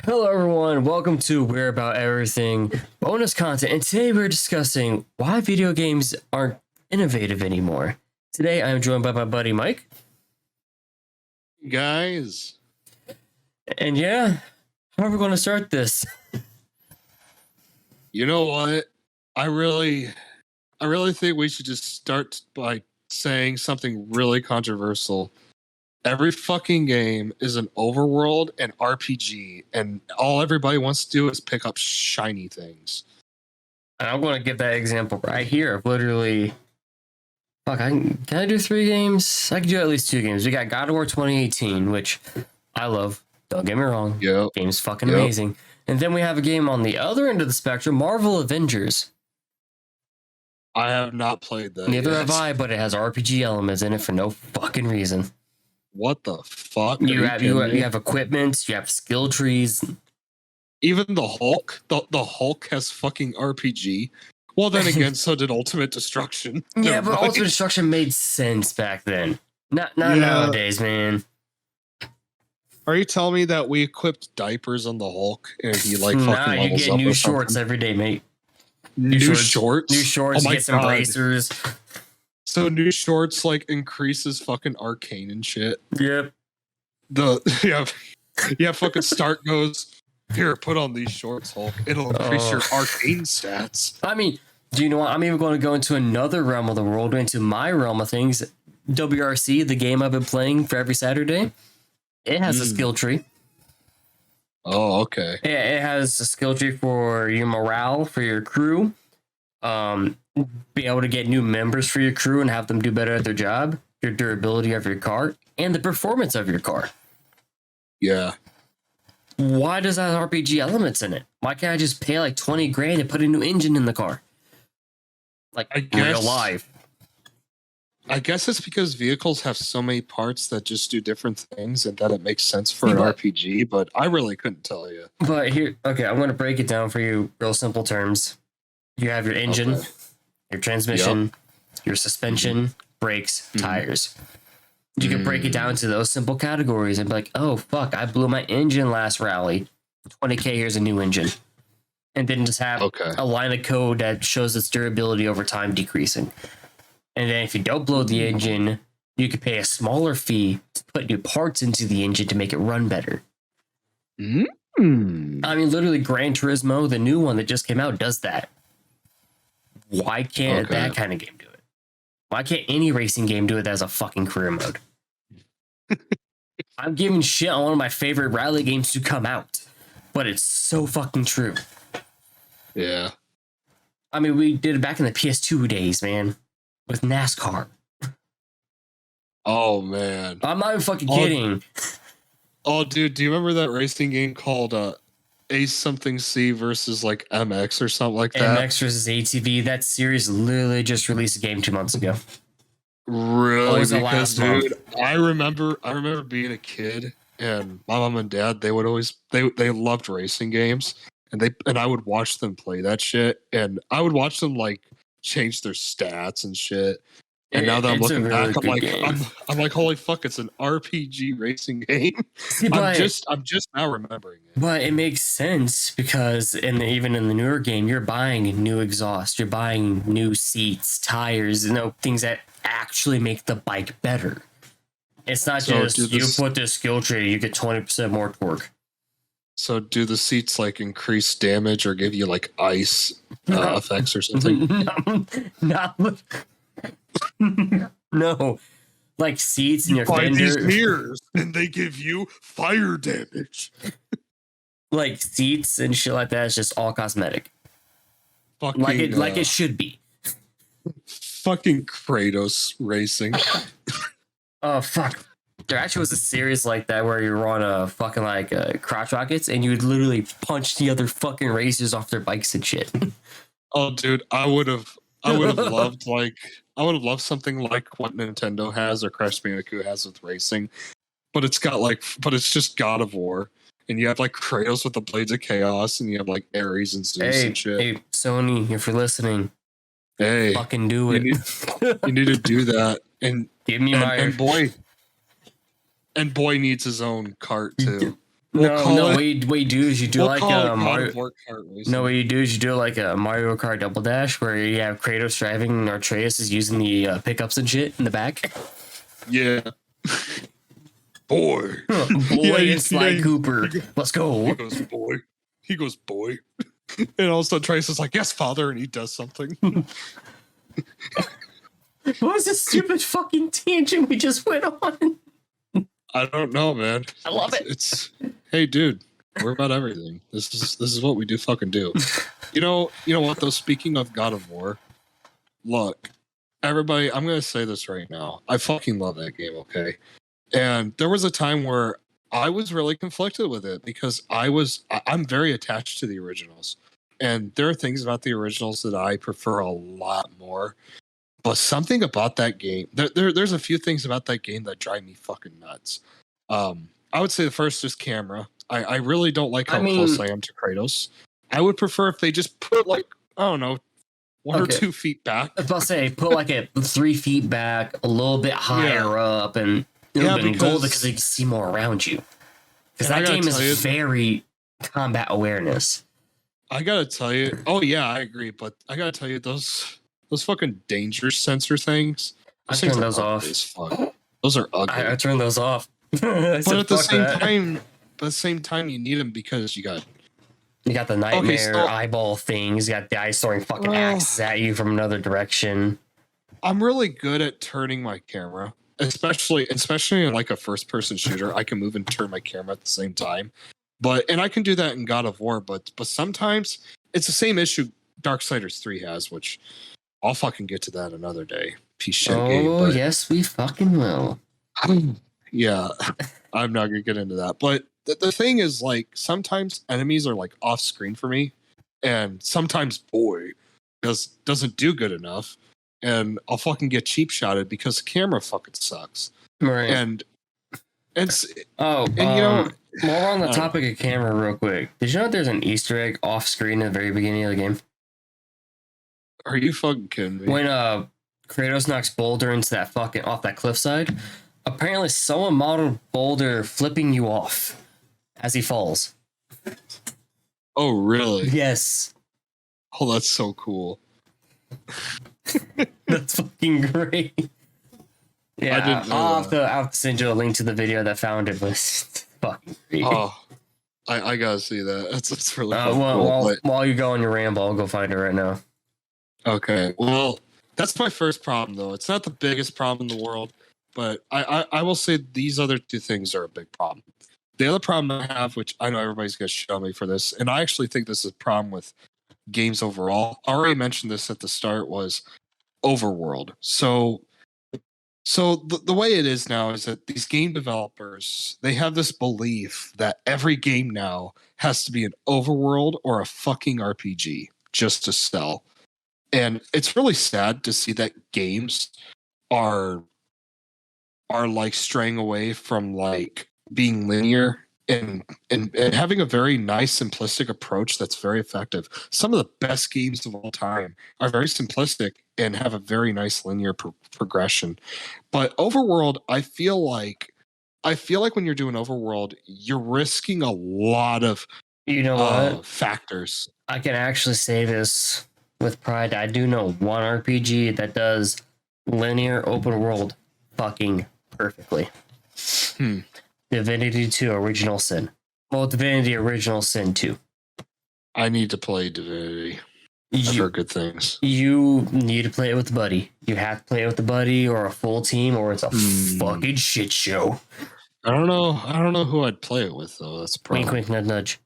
Hello, everyone. Welcome to We're About Everything bonus content. And today we're discussing why video games aren't innovative anymore. Today I'm joined by my buddy Mike. Guys. And yeah, how are we going to start this? You know what? I really think we should just start by saying something really controversial. Every fucking game is an overworld and RPG, and all everybody wants to do is pick up shiny things. And I'm going to give that example right here of literally. Can I do 3 games? I can do at least 2 games. We got God of War 2018, which I love. Don't get me wrong. Yep. Game's fucking amazing. And then we have a game on the other end of the spectrum, Marvel Avengers. I have not played that. Neither have I, but it has RPG elements in it for no fucking reason. What the fuck? You have equipment, you have skill trees. Even the Hulk? The Hulk has fucking RPG. Well, then again, so did Ultimate Destruction. Yeah, but Ultimate Destruction made sense back then. Not nowadays, man. Are you telling me that we equipped diapers on the Hulk and he fucking you levels get up new shorts every day, mate. New shorts? New shorts, oh you get some bracers. So new shorts increases fucking arcane and shit. Yep. Fucking start goes, here, put on these shorts, Hulk. It'll increase your arcane stats. I mean, do you know what? I'm even going to go into another realm of the world, into my realm of things. WRC, the game I've been playing for every Saturday, it has a skill tree. Oh, okay. It has a skill tree for your morale, for your crew. Be able to get new members for your crew and have them do better at their job, your durability of your car, and the performance of your car. Yeah. Why does that have RPG elements in it? Why can't I just pay like 20 grand and put a new engine in the car? Real life. I guess it's because vehicles have so many parts that just do different things and that it makes sense for an RPG, but I really couldn't tell you. But here, okay, I'm going to break it down for you real simple terms. You have your engine, your transmission, your suspension, brakes, tires. You can break it down to those simple categories and be like, oh, fuck, I blew my engine last rally. 20K, here's a new engine. And then just have a line of code that shows its durability over time decreasing. And then if you don't blow the engine, you could pay a smaller fee to put new parts into the engine to make it run better. I mean, literally, Gran Turismo, the new one that just came out, does that. Why can't that kind of game do it? Why can't any racing game do it as a fucking career mode? I'm giving shit on one of my favorite rally games to come out, but it's so fucking true. Yeah. I mean, we did it back in the PS2 days, man, with NASCAR. Oh, man. I'm not even fucking kidding. Oh, dude, do you remember that racing game called Ace something C versus MX or something like that? MX versus ATV. That series literally just released a game 2 months ago. Really? Because, dude, I remember being a kid and my mom and dad, they would always they loved racing games and I would watch them play that shit and I would watch them change their stats and shit. And now that I'm looking back, I'm like, holy fuck, it's an RPG racing game. See, I'm just now remembering it. But it makes sense because even in the newer game, you're buying new exhaust, you're buying new seats, tires, things that actually make the bike better. It's not just you put this skill tree, you get 20% more torque. So do the seats increase damage or give you ice effects or something? No, seats in your buy fender. These mirrors and they give you fire damage. Seats and shit like that is just all cosmetic. Fucking, it should be. Fucking Kratos racing. Oh fuck! There actually was a series like that where you were on a fucking crotch rockets and you would literally punch the other fucking racers off their bikes and shit. Oh, dude, I would have loved something like what Nintendo has or Crash Bandicoot has with racing, but it's just God of War, and you have Kratos with the Blades of Chaos, and you have Ares and Zeus and shit. Hey, Sony, if you're listening, fucking do it. You need to do that, and give me and boy needs his own cart too. What you do is you do like a Mario. No, what you do is you do like a Mario Kart Double Dash, where you have Kratos driving and Atreus is using the pickups and shit in the back. Yeah. Boy. And Sly Cooper. Let's go. He goes, boy. And all of a sudden Trace is like, yes, father, and he does something. What was this stupid fucking tangent we just went on? I don't know, man. I love it. It's hey, dude, we're about everything. This is what we do fucking do. You know what though? Speaking of God of War, look, everybody, I'm gonna say this right now. I fucking love that game, okay? And there was a time where I was really conflicted with it because I'm very attached to the originals. And there are things about the originals that I prefer a lot more. But something about that game, there's a few things about that game that drive me fucking nuts. I would say the first is camera. I really don't like how close I am to Kratos. I would prefer if they just put like, I don't know, 1 or 2 feet back. I was about to say, put like a 3 feet back, a little bit higher up, and it would have been golden because you can see more around you. Because that game is very combat awareness. I gotta tell you, oh yeah, I agree, but I gotta tell you, those fucking danger sensor things. I turn those off. Those are ugly. I turn those off. But at the same time, you need them because you got the nightmare eyeball things. You got the guys throwing fucking axes at you from another direction. I'm really good at turning my camera, especially in like a first-person shooter. I can move and turn my camera at the same time. And I can do that in God of War, but sometimes it's the same issue Darksiders 3 has, which I'll fucking get to that another day. Piece of shit game. Oh, yes, we fucking will. Yeah, I'm not gonna get into that. But the thing is, like, sometimes enemies are like off screen for me, and sometimes boy doesn't do good enough, and I'll fucking get cheap shotted because the camera fucking sucks. Right. And it's while we're on the topic of camera, real quick, did you know that there's an Easter egg off screen at the very beginning of the game? Are you fucking kidding me? When Kratos knocks Boulder into that fucking off that cliffside, apparently someone modeled Boulder flipping you off as he falls. Oh, really? Yes. Oh, that's so cool. That's fucking great. Yeah, I didn't know I'll have to send you a link to the video that found it. Was fucking great. Oh, I gotta see that. That's really cool. While you go on your ramble, I'll go find it right now. Okay, well, that's my first problem, though. It's not the biggest problem in the world, but I will say these other 2 things are a big problem. The other problem I have, which I know everybody's going to shit on me for this, and I actually think this is a problem with games overall. I already mentioned this at the start, was Overworld. So the way it is now is that these game developers, they have this belief that every game now has to be an overworld or a fucking RPG just to sell. And it's really sad to see that games are like straying away from like being linear and having a very nice simplistic approach that's very effective. Some of the best games of all time are very simplistic and have a very nice linear progression. But Overworld, I feel like when you're doing Overworld, you're risking a lot of factors. I can actually say this with pride. I do know one RPG that does linear open world fucking perfectly. Divinity 2 Original Sin. Well, Divinity Original Sin 2. I need to play Divinity. I've heard good things. You need to play it with a buddy. You have to play it with a buddy or a full team, or it's a fucking shit show. I don't know who I'd play it with, though. That's a problem. Wink, wink, nudge.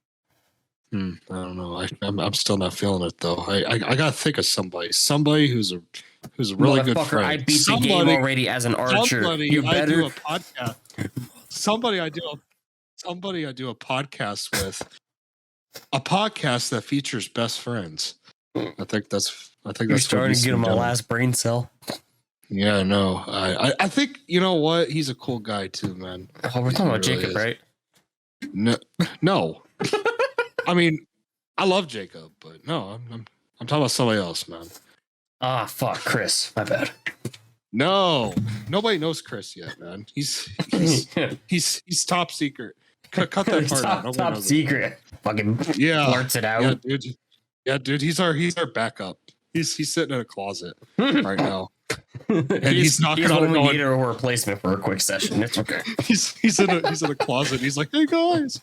I don't know. I'm still not feeling it, though. I gotta think of somebody who's a really good friend. I beat the game already as an archer. You better do a podcast. Somebody I do a podcast with. A podcast that features best friends. I think that's You're starting to get him a last brain cell. Yeah, I know. I think, you know what? He's a cool guy too, man. Oh, we're talking about Jacob, right? No. I mean, I love Jacob, but no, I'm talking about somebody else, man. Ah, fuck, Chris. My bad. No, nobody knows Chris yet, man. He's top secret. cut that part out. Top secret. Fucking blurts it out. Yeah, dude. He's our backup. He's sitting in a closet right now. And he's knocking on it. We need a replacement for a quick session. It's okay. he's in a closet. He's like, hey guys,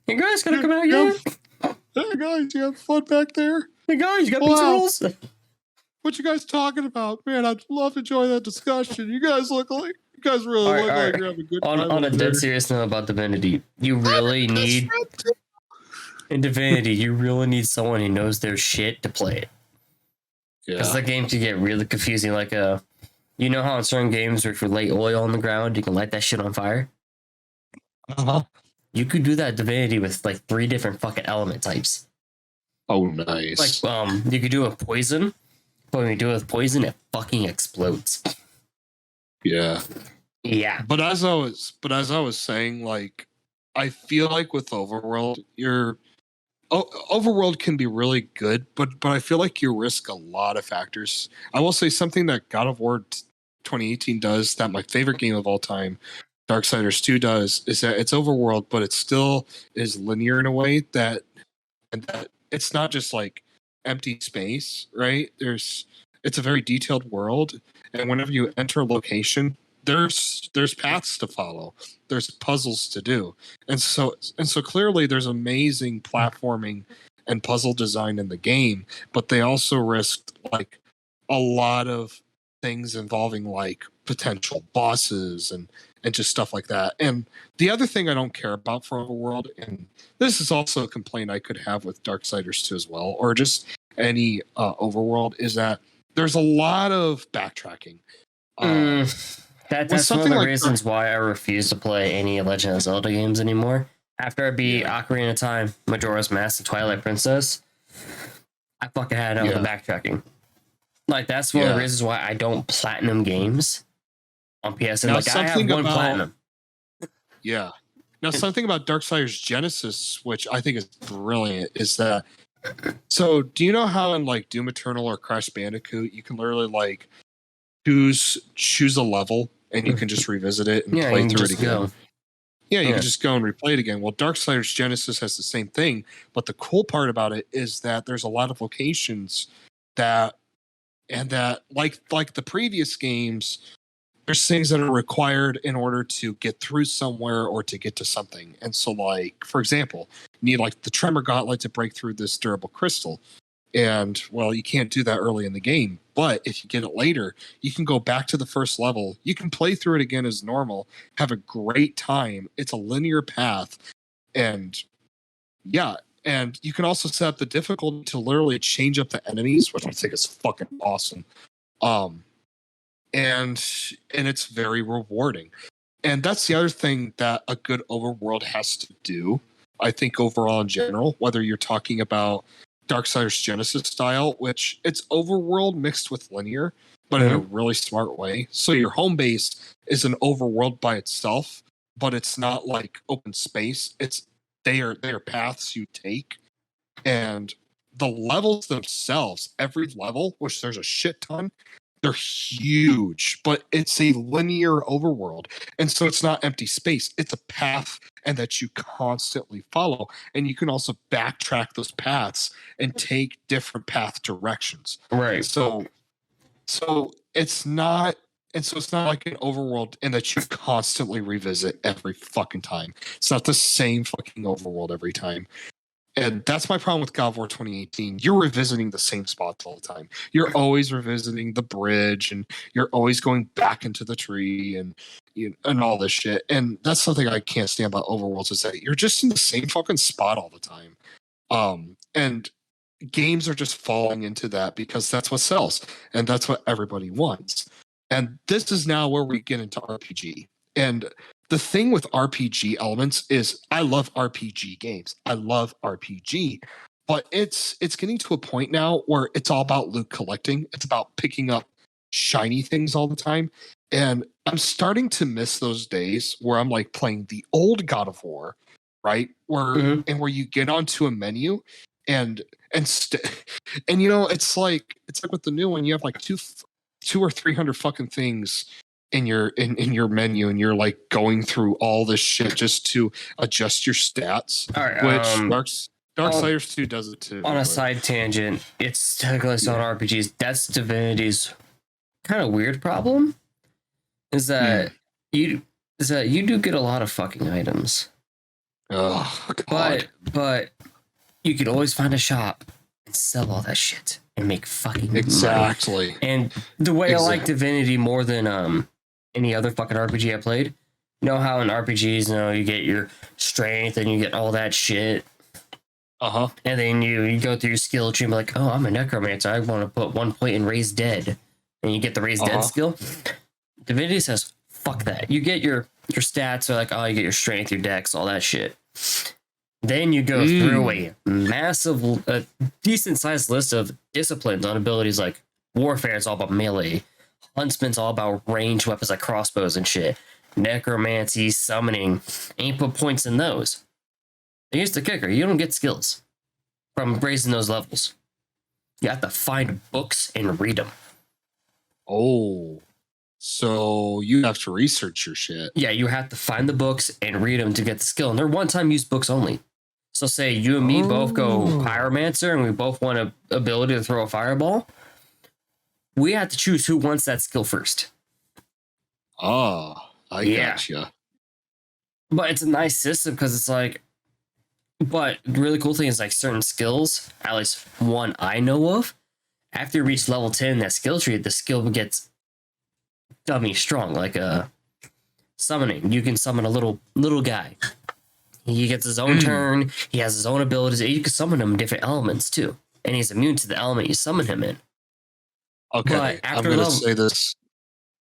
gonna come out yet? Hey guys, you have fun back there? Hey guys, you got pizza rolls? What you guys talking about? Man, I'd love to join that discussion. You guys really look like you're having a good time. On a dead serious note about Divinity, you really need in Divinity, you really need someone who knows their shit to play it. Because the game can get really confusing. Like you know how in certain games where if you lay oil on the ground, you can light that shit on fire? Uh-huh. You could do that Divinity with like 3 different fucking element types. Oh, nice. Like you could do a poison, but when you do it with poison, it fucking explodes. Yeah. Yeah. But as I was saying, like, I feel like with Overworld, Overworld can be really good, but I feel like you risk a lot of factors. I will say something that God of War 2018 does that my favorite game of all time, Darksiders 2 does, is that it's Overworld, but it still is linear in a way that it's not just like empty space, right? It's a very detailed world, and whenever you enter a location, there's paths to follow, there's puzzles to do, and so clearly there's amazing platforming and puzzle design in the game, but they also risked like a lot of things involving like potential bosses and just stuff like that. And the other thing I don't care about for Overworld, and this is also a complaint I could have with Darksiders 2 as well, or just any Overworld, is that there's a lot of backtracking. That's one of the reasons why I refuse to play any Legend of Zelda games anymore. After I beat Ocarina of Time, Majora's Mask, and Twilight Princess, I fucking had enough of the backtracking. Like, that's one of the reasons why I don't platinum games on PSN. Like, I have one platinum. Yeah. Now, something about Darksiders Genesis, which I think is brilliant, is that, so do you know how in like Doom Eternal or Crash Bandicoot, you can literally like choose a level and you can just revisit it and play through it again? Yeah, you can just go and replay it again. Well, Darksiders Genesis has the same thing, but the cool part about it is that there's a lot of locations that like the previous games, there's things that are required in order to get through somewhere or to get to something. And so, like, for example, you need like the Tremor Gauntlet to break through this durable crystal. And, well, you can't do that early in the game. But if you get it later, you can go back to the first level. You can play through it again as normal, have a great time. It's a linear path. And, and you can also set up the difficulty to literally change up the enemies, which I think is fucking awesome. And it's very rewarding. And that's the other thing that a good Overworld has to do, I think, overall in general, whether you're talking about Darksiders Genesis style, which it's Overworld mixed with linear, but in a really smart way. So your home base is an Overworld by itself, but it's not like open space. They are paths you take, and the levels themselves, every level, which there's a shit ton, they're huge, but it's a linear Overworld. And so it's not empty space. It's a path and that you constantly follow. And you can also backtrack those paths and take different path directions. Right. So it's not like an Overworld in that you constantly revisit every fucking time. It's not the same fucking Overworld every time. And that's my problem with God of War 2018. You're revisiting the same spots all the time. You're always revisiting the bridge, and you're always going back into the tree and all this shit. And that's something I can't stand about Overworlds, is that you're just in the same fucking spot all the time. And games are just falling into that because that's what sells, and that's what everybody wants. And this is now where we get into RPG. And the thing with RPG elements is I love RPG games. I love RPG, but it's getting to a point now where it's all about loot collecting. It's about picking up shiny things all the time. And I'm starting to miss those days where I'm like playing the old God of War, right? Where you get onto a menu and it's like with the new one, you have like two or 300 fucking things in your menu, and you're like going through all this shit just to adjust your stats. All right, which Darksiders 2 does it too. On a side tangent, it's technically on RPGs. That's Divinity's kind of weird problem. Is that you do get a lot of fucking items. Oh God! But you can always find a shop and sell all that shit and make fucking exactly money. And the way I like Divinity more than any other fucking RPG I played, you know how in RPGs, you get your strength and you get all that shit. Uh-huh. And then you go through your skill tree and be like, oh, I'm a necromancer. I want to put 1 point in raise dead. And you get the raise dead skill. Divinity says, fuck that. You get your stats are like, you get your strength, your dex, all that shit. Then you go through a massive, decent sized list of disciplines on abilities like warfare is all about melee. Huntsman's all about ranged weapons like crossbows and shit. Necromancy, summoning, ain't put points in those. Here's the kicker. You don't get skills from raising those levels. You have to find books and read them. Oh, so you have to research your shit. Yeah, you have to find the books and read them to get the skill. And they're one-time use books only. So say you and me both go Pyromancer and we both want an ability to throw a fireball. We have to choose who wants that skill first. Oh, I gotcha. But it's a nice system because it's like, but the really cool thing is like certain skills, at least one I know of, after you reach level 10 in that skill tree, the skill gets dummy strong, like a summoning. You can summon a little guy. He gets his own turn. He has his own abilities. You can summon him in different elements too. And he's immune to the element you summon him in. Okay, I'm going to say this.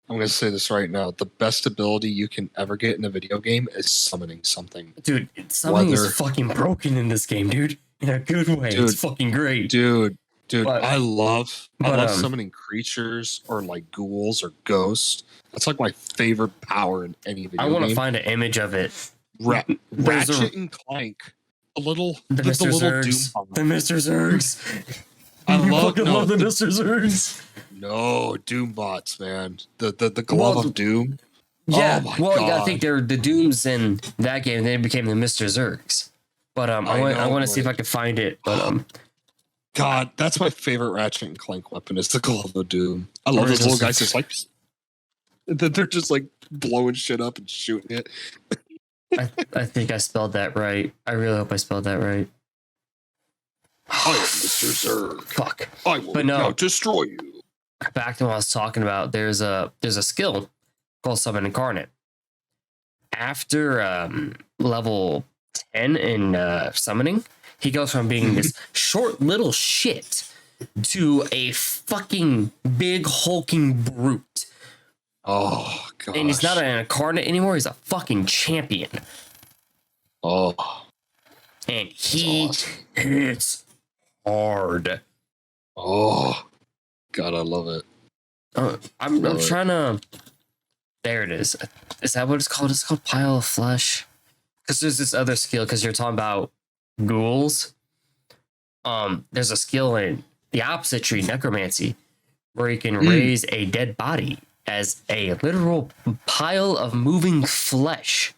I'm going to say this right now. The best ability you can ever get in a video game is summoning something. Dude, summoning is fucking broken in this game, dude. In a good way. Dude, it's fucking great. Dude, I love summoning creatures or like ghouls or ghosts. That's like my favorite power in any video game. I want to find an image of it. Ratchet and Clank. The little Zergs. Doom. The Mr. Zergs. I love the Mr. Zergs. No, Doom bots, man. The glove of Doom. Yeah, oh my God. You gotta think they're the Dooms in that game. They became the Mr. Zergs. But I want to see if I can find it. But God, that's my favorite Ratchet and Clank weapon. Is the glove of Doom. I love those little guys. Just like they're just like blowing shit up and shooting it. I think I spelled that right. I really hope I spelled that right. I am Mr. Zerg. Fuck. I will now destroy you. Back to what I was talking about, there's a skill called Summon Incarnate. After level 10 in summoning, he goes from being this short little shit to a fucking big hulking brute. Oh, God. And he's not an incarnate anymore, he's a fucking champion. Oh. And he hits hard. Oh. God, I love it. I'm trying to. There it is. Is that what it's called? It's called Pile of Flesh. Because there's this other skill. Because you're talking about ghouls. There's a skill in the opposite tree, necromancy, where you can raise a dead body as a literal pile of moving flesh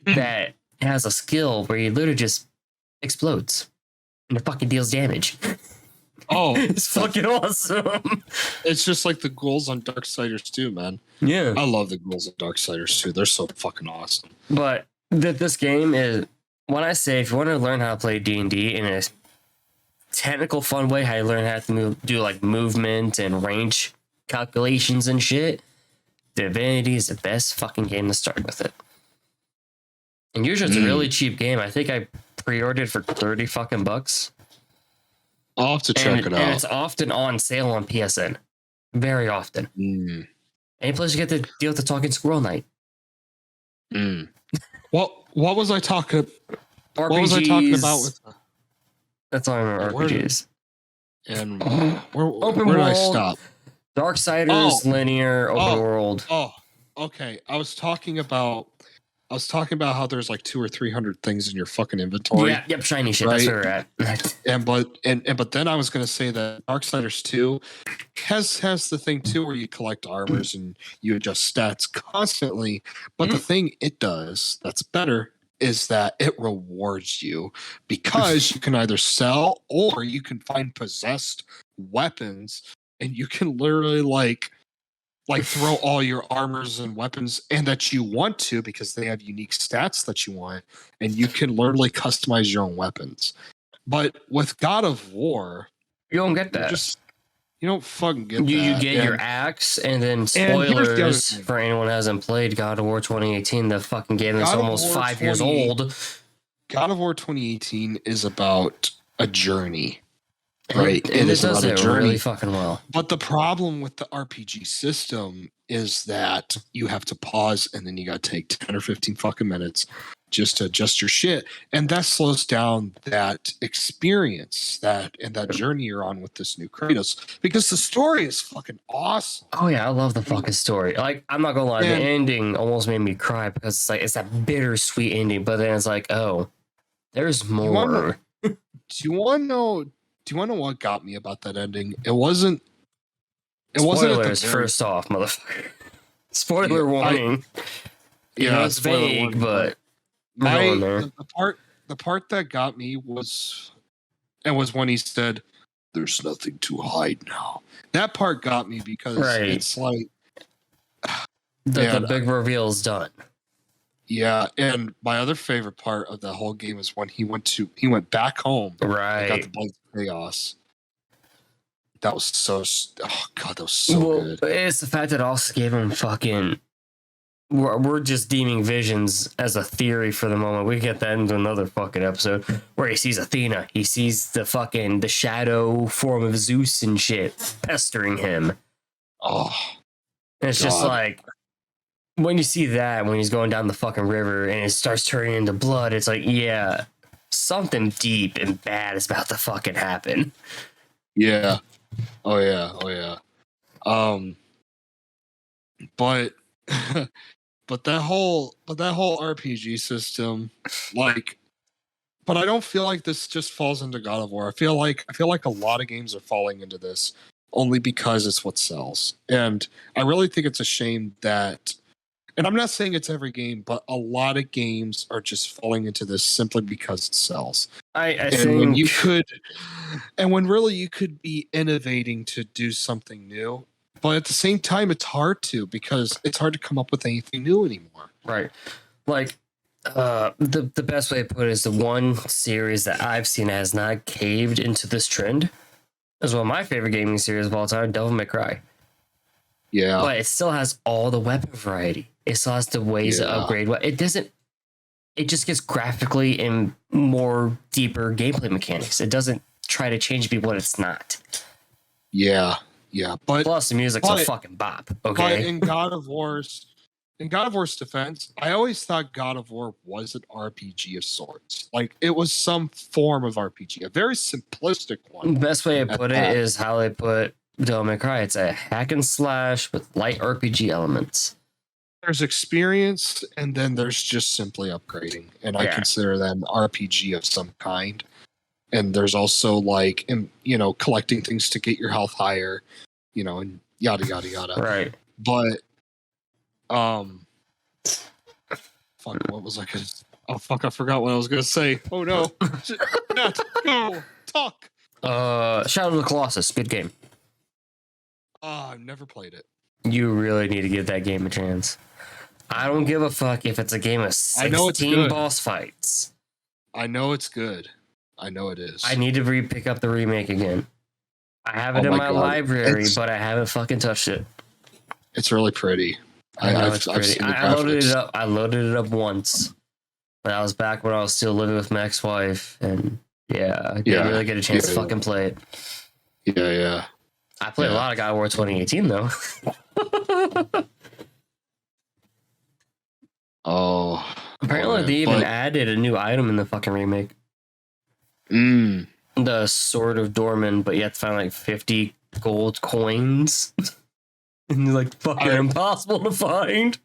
that has a skill where he literally just explodes and it fucking deals damage. Oh, it's fucking awesome. It's just like the ghouls on Darksiders 2, man. Yeah. I love the ghouls on Darksiders 2. They're so fucking awesome. But this game is, when I say if you want to learn how to play D&D in a technical, fun way, how you learn how to do like movement and range calculations and shit, Divinity is the best fucking game to start with it. And usually it's a really cheap game. I think I pre-ordered for 30 fucking bucks. I'll have to check it out. And it's often on sale on PSN. Very often. Any place you get to deal with the Talking Squirrel Night. What was I talking about? RPGs, what was I talking about with that's all I remember, RPGs. And where did I stop? Darksiders, linear, open world. Oh, okay. I was talking about I was talking about how there's like 200 or 300 things in your fucking inventory. Yeah, yep, shiny shit. Right? That's where we're at. But then I was gonna say that Darksiders 2 has the thing too where you collect armors and you adjust stats constantly. But the thing it does that's better is that it rewards you because you can either sell or you can find possessed weapons and you can literally like throw all your armors and weapons and that you want to because they have unique stats that you want and you can literally customize your own weapons. But with God of War, you don't get that. You don't fucking get that. You get your axe, and then spoilers for anyone who hasn't played God of War 2018, the fucking game that's almost 5 years old. God of War 2018 is about a journey. Right. And it does it really fucking well. But the problem with the RPG system is that you have to pause and then you got to take 10 or 15 fucking minutes just to adjust your shit. And that slows down that experience and that journey you're on with this new Kratos because the story is fucking awesome. Oh, yeah. I love the fucking story. Like, I'm not going to lie. The ending almost made me cry because it's that bittersweet ending. But then it's like, oh, there's more. Do you want to know what got me about that ending? It wasn't. Spoilers first off, motherfucker. Spoiler warning. It's vague, but the part that got me was when he said, "There's nothing to hide now." That part got me because it's like the big reveal is done. Yeah, and my other favorite part of the whole game is when he went back home. Right. And got the Blades of Chaos. That was that was so good. It's the fact that it also gave him fucking. We're just deeming visions as a theory for the moment. We get that into another fucking episode where he sees Athena. He sees the shadow form of Zeus and shit pestering him. Oh, and it's just like. When you see that, when he's going down the fucking river and it starts turning into blood, it's like, yeah, something deep and bad is about to fucking happen. Yeah. Oh yeah. But that whole RPG system, like, but I don't feel like this just falls into God of War. I feel like a lot of games are falling into this only because it's what sells, and I really think it's a shame that. And I'm not saying it's every game, but a lot of games are just falling into this simply because it sells. I think when really you could be innovating to do something new, but at the same time, it's hard to because it's hard to come up with anything new anymore. Right. Like the best way to put it is the one series that I've seen has not caved into this trend is one of my favorite gaming series of all time, Devil May Cry. Yeah. But it still has all the weapon variety. It still has the ways to upgrade. It doesn't. It just gets graphically and more deeper gameplay mechanics. It doesn't try to change people what it's not. Yeah. But plus the music's a fucking bop. Okay. But in God of War's defense, I always thought God of War was an RPG of sorts. Like it was some form of RPG, a very simplistic one. The best way to put it is how they put Devil May Cry. It's a hack and slash with light RPG elements. There's experience, and then there's just simply upgrading, and I consider that an RPG of some kind. And there's also like, collecting things to get your health higher, and yada yada yada. Right. But, fuck, what was I gonna? Oh fuck, I forgot what I was gonna say. Oh no, Matt, go talk. Shadow of the Colossus, good game. I've never played it. You really need to give that game a chance. I don't give a fuck if it's a game of 16 boss fights. I know it's good. I know it is. I need to pick up the remake again. I have it in my library, but I haven't fucking touched it. It's really pretty. I've seen the graphics. Loaded it up. I loaded it up once, but I was back when I was still living with my ex-wife, and I didn't really get a chance to fucking play it. Yeah. I played a lot of God of War 2018 though. Apparently they even added a new item in the fucking remake. The Sword of Dorman, but you have to find like 50 gold coins. And they're like fucking impossible to find.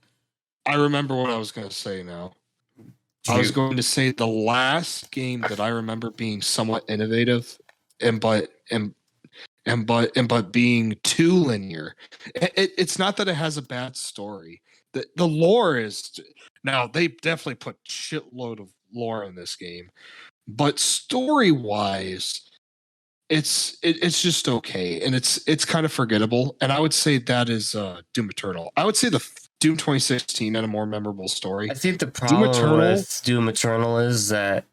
I remember what I was going to say now. I was going to say the last game that I remember being somewhat innovative but being too linear. It's not that it has a bad story. The lore is now they definitely put shitload of lore in this game, but story wise, it's just okay, and it's kind of forgettable. And I would say that is Doom Eternal. I would say the Doom 2016 had a more memorable story. I think the problem with Doom Eternal is that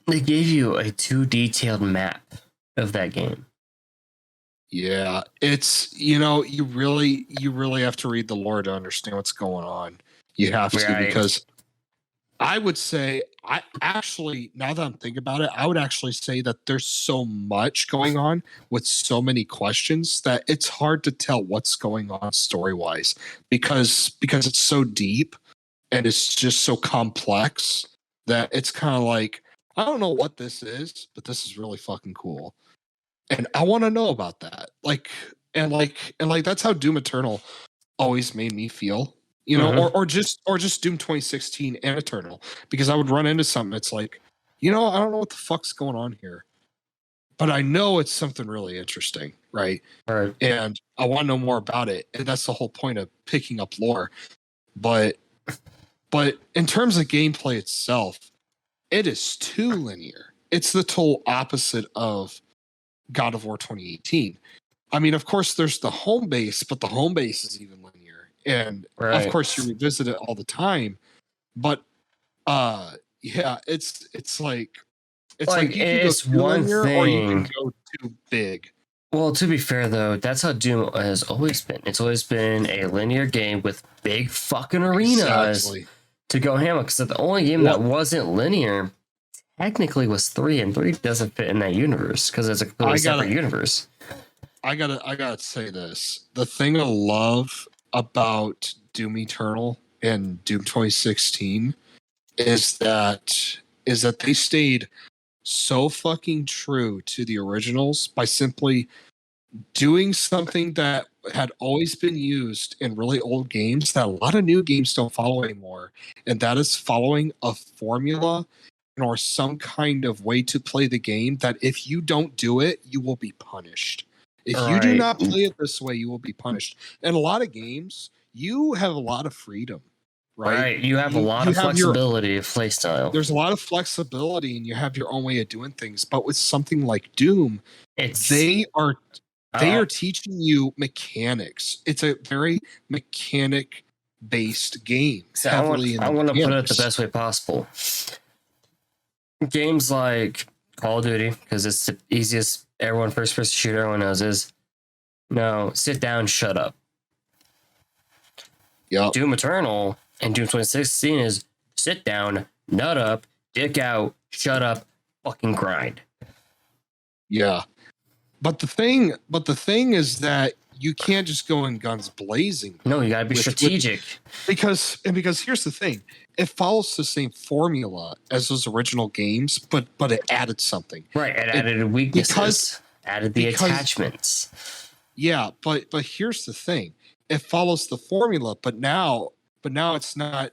they gave you a too detailed map of that game. Yeah, it's you really have to read the lore to understand what's going on. You have to, because I would say, I actually, now that I'm thinking about it, I would actually say that there's so much going on with so many questions that it's hard to tell what's going on story wise, because it's so deep and it's just so complex that it's kind of like, I don't know what this is, but this is really fucking cool. And I want to know about that. And that's how Doom Eternal always made me feel, or just Doom 2016 and Eternal, because I would run into something. It's like, I don't know what the fuck's going on here, but I know it's something really interesting, right? Right. And I want to know more about it, and that's the whole point of picking up lore. But in terms of gameplay itself, it is too linear. It's the total opposite of God of War 2018. I mean, of course, there's the home base, but the home base is even linear, and of course, you revisit it all the time. But yeah, it's like you can go too linear, or you can go too big. Well, to be fair though, that's how Doom has always been. It's always been a linear game with big fucking arenas to go hammer. Because the only game that wasn't linear technically was 3, and 3 doesn't fit in that universe because it's a completely separate universe. I gotta say this. The thing I love about Doom Eternal and Doom 2016 is that they stayed so fucking true to the originals by simply doing something that had always been used in really old games that a lot of new games don't follow anymore, and that is following a formula or some kind of way to play the game that if you don't do it, you will be punished. If you do not play it this way, you will be punished. In a lot of games, you have a lot of freedom, right? You have a lot of flexibility of play style. There's a lot of flexibility, and you have your own way of doing things. But with something like Doom, they are teaching you mechanics. It's a very mechanic-based game. So I want to put it the best way possible. Games like Call of Duty, because it's the easiest first-person shooter everyone knows, is no, sit down, shut up. Yeah. Doom Eternal and Doom 2016 is sit down, nut up, dick out, shut up, fucking grind. Yeah. But the thing is that you can't just go in guns blazing. No, you gotta be strategic. Because here's the thing. It follows the same formula as those original games, but it added something. Right, it added weaknesses, added the attachments. Yeah, but here's the thing. It follows the formula, but now it's not,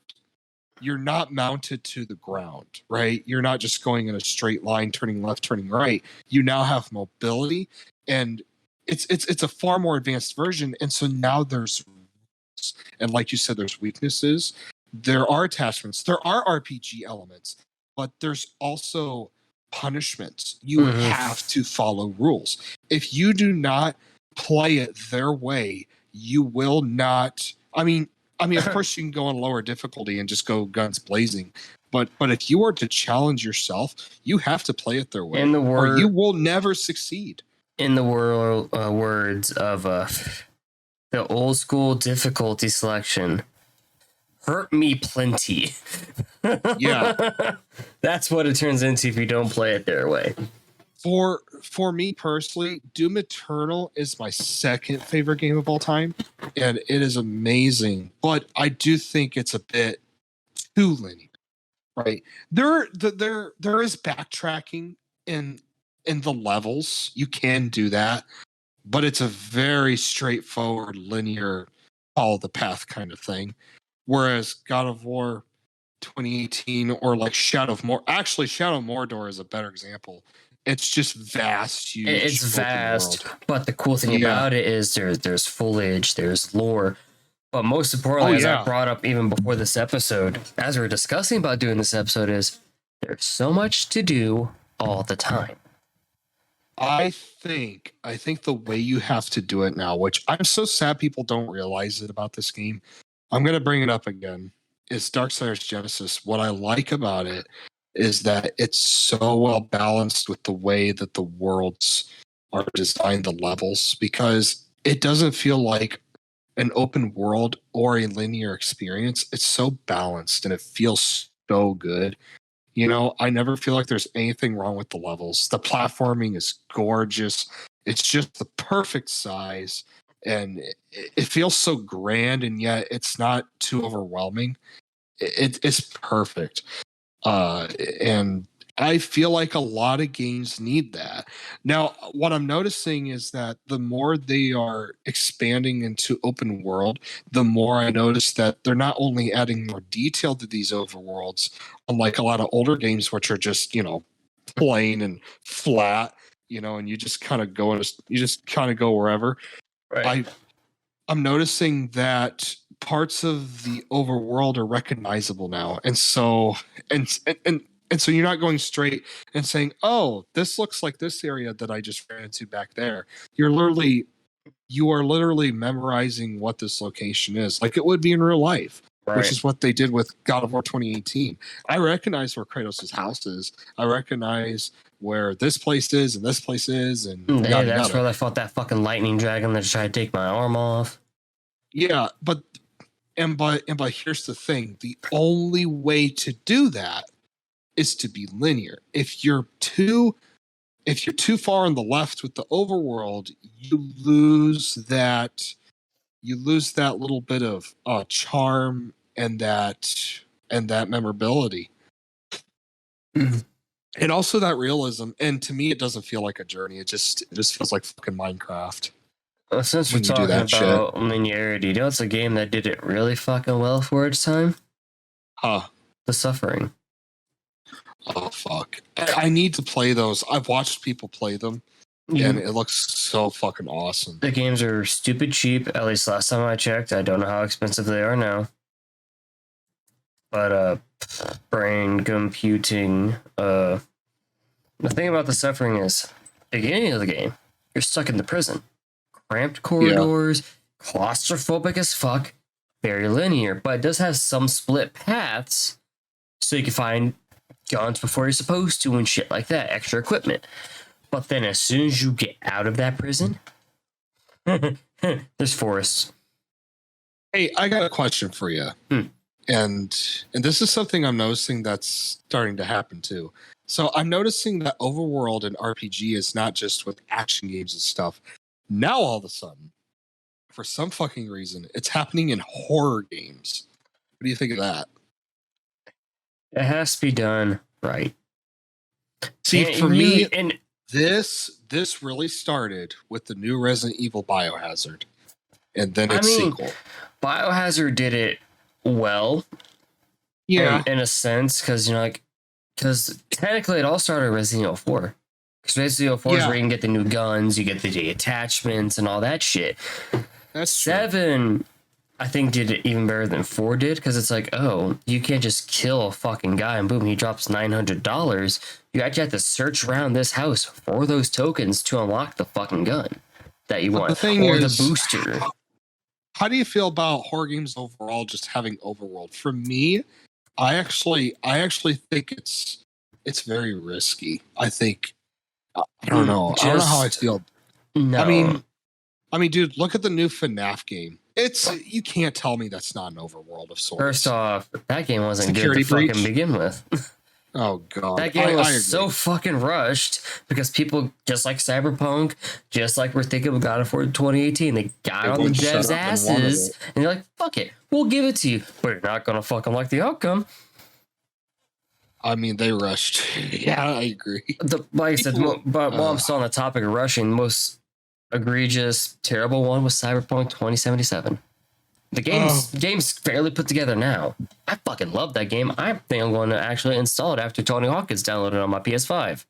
you're not mounted to the ground, right? You're not just going in a straight line, turning left, turning right. You now have mobility, and it's a far more advanced version. And so now there's, and like you said, there's weaknesses. There are attachments. There are RPG elements, but there's also punishments. You have to follow rules. If you do not play it their way, you will not. I mean, of course, you can go on lower difficulty and just go guns blazing. But if you are to challenge yourself, you have to play it their way, or you will never succeed. In the words of the old school difficulty selection, hurt me plenty. Yeah. That's what it turns into if you don't play it their way. For me personally, Doom Eternal is my second favorite game of all time, and it is amazing. But I do think it's a bit too linear, right? There is backtracking in the levels. You can do that, but it's a very straightforward, linear, follow the path kind of thing. Whereas God of War 2018 or like Shadow of Mordor is a better example. It's just vast, huge. It's vast, world. But the cool thing about it is there's foliage, there's lore. But most importantly, as I brought up even before this episode, as we were discussing about doing this episode, is there's so much to do all the time. I think the way you have to do it now, which I'm so sad people don't realize it about this game, I'm going to bring it up again, is Darksiders Genesis. What I like about it is that it's so well balanced with the way that the worlds are designed, the levels, because it doesn't feel like an open world or a linear experience. It's so balanced and it feels so good. You know, I never feel like there's anything wrong with the levels. The platforming is gorgeous. It's just the perfect size, and it feels so grand, and yet it's not too overwhelming. It's perfect. And I feel like a lot of games need that. Now, what I'm noticing is that the more they are expanding into open world, the more I notice that they're not only adding more detail to these overworlds, unlike a lot of older games, which are just, plain and flat, and you just kind of go wherever. Right. I'm noticing that parts of the overworld are recognizable now. And so so you're not going straight and saying, "Oh, this looks like this area that I just ran into back there." You are literally memorizing what this location is, like it would be in real life, which is what they did with God of War 2018. I recognize where Kratos' house is. I recognize where this place is and this place is, and that's where I fought that fucking lightning dragon that tried to take my arm off. Yeah, but here's the thing: the only way to do that is to be linear. If you're too far on the left with the overworld, you lose that little bit of charm and that memorability. Mm-hmm. And also that realism. And to me, it doesn't feel like a journey. It just feels like fucking Minecraft. Well, since we're talking about linearity, it's a game that did it really fucking well for its time? The Suffering. Oh, fuck. I need to play those. I've watched people play them, and it looks so fucking awesome. The games are stupid cheap, at least last time I checked. I don't know how expensive they are now. But, brain computing. The thing about The Suffering is, beginning of the game, you're stuck in the prison. Cramped corridors, claustrophobic as fuck, very linear, but it does have some split paths, so you can find guns before you're supposed to and shit like that, extra equipment. But then as soon as you get out of that prison, there's forests. Hey, I got a question for you. And this is something I'm noticing that's starting to happen too. So I'm noticing that overworld and RPG is not just with action games and stuff. Now all of a sudden, for some fucking reason, it's happening in horror games. What do you think of that? It has to be done right. See, for me, this really started with the new Resident Evil Biohazard, and then its sequel. Biohazard did it well, in a sense, because technically it all started with Resident Evil 4. Because Resident Evil 4 is where you can get the new guns, you get the attachments, and all that shit. That's 7. True. I think did it even better than 4 did, because it's like, oh, you can't just kill a fucking guy and boom, he drops $900. You actually have to search around this house for those tokens to unlock the fucking gun that you want, the booster. How do you feel about horror games overall, just having overworld? For me, I actually think it's very risky. I think I don't know how I feel. No. I mean, dude, look at the new FNAF game. You can't tell me that's not an overworld of sorts. First off, that game wasn't good to fucking begin with. Oh god, that game was so fucking rushed because people, just like Cyberpunk, just like we're thinking of God of War 2018, they got on the devs' asses and they're like, "Fuck it, we'll give it to you, but you're not gonna fucking like the outcome." I mean, they rushed. Yeah, I agree. Like I said, but while I'm still on the topic of rushing, most egregious, terrible one was Cyberpunk 2077. The game's fairly put together now. I fucking love that game. I think I'm going to actually install it after Tony Hawk gets downloaded on my PS5.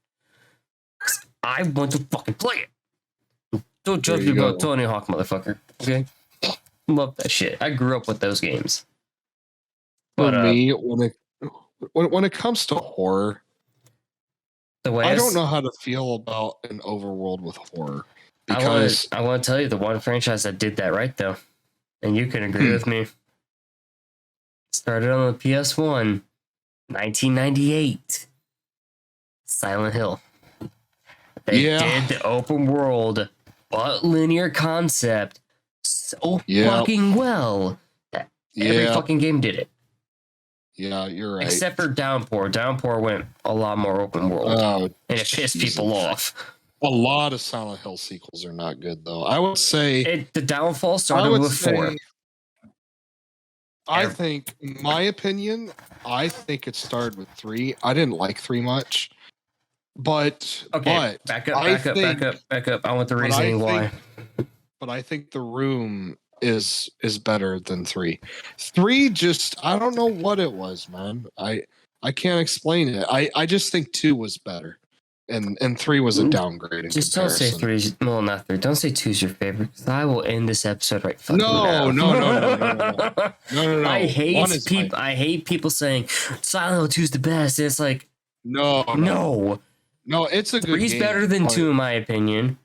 I want to fucking play it. Don't judge me about Tony Hawk, motherfucker. Okay? Love that shit. I grew up with those games. For me, when it comes to horror, I don't know how to feel about an overworld with horror. Because I want to tell you the one franchise that did that right, though. And you can agree with me. Started on the PS1, 1998. Silent Hill. They did the open world, but linear concept so fucking well that every fucking game did it. Yeah, you're right. Except for Downpour. Downpour went a lot more open world. And it pissed people off. A lot of Silent Hill sequels are not good, though. I would say... the downfall started with 4. I think, in my opinion, I think it started with 3. I didn't like 3 much. But... Okay, back up. I want the reasoning why. But I think The Room is better than 3. 3 just... I don't know what it was, man. I can't explain it. I just think 2 was better. And 3 was a downgrade. Just don't say 3. Well, not 3. Don't say 2's your favorite. Because I will end this episode right fucking now. No. I hate people saying Silent Hill 2's the best. It's like no, it's a good 3's game. better than 2 in my opinion.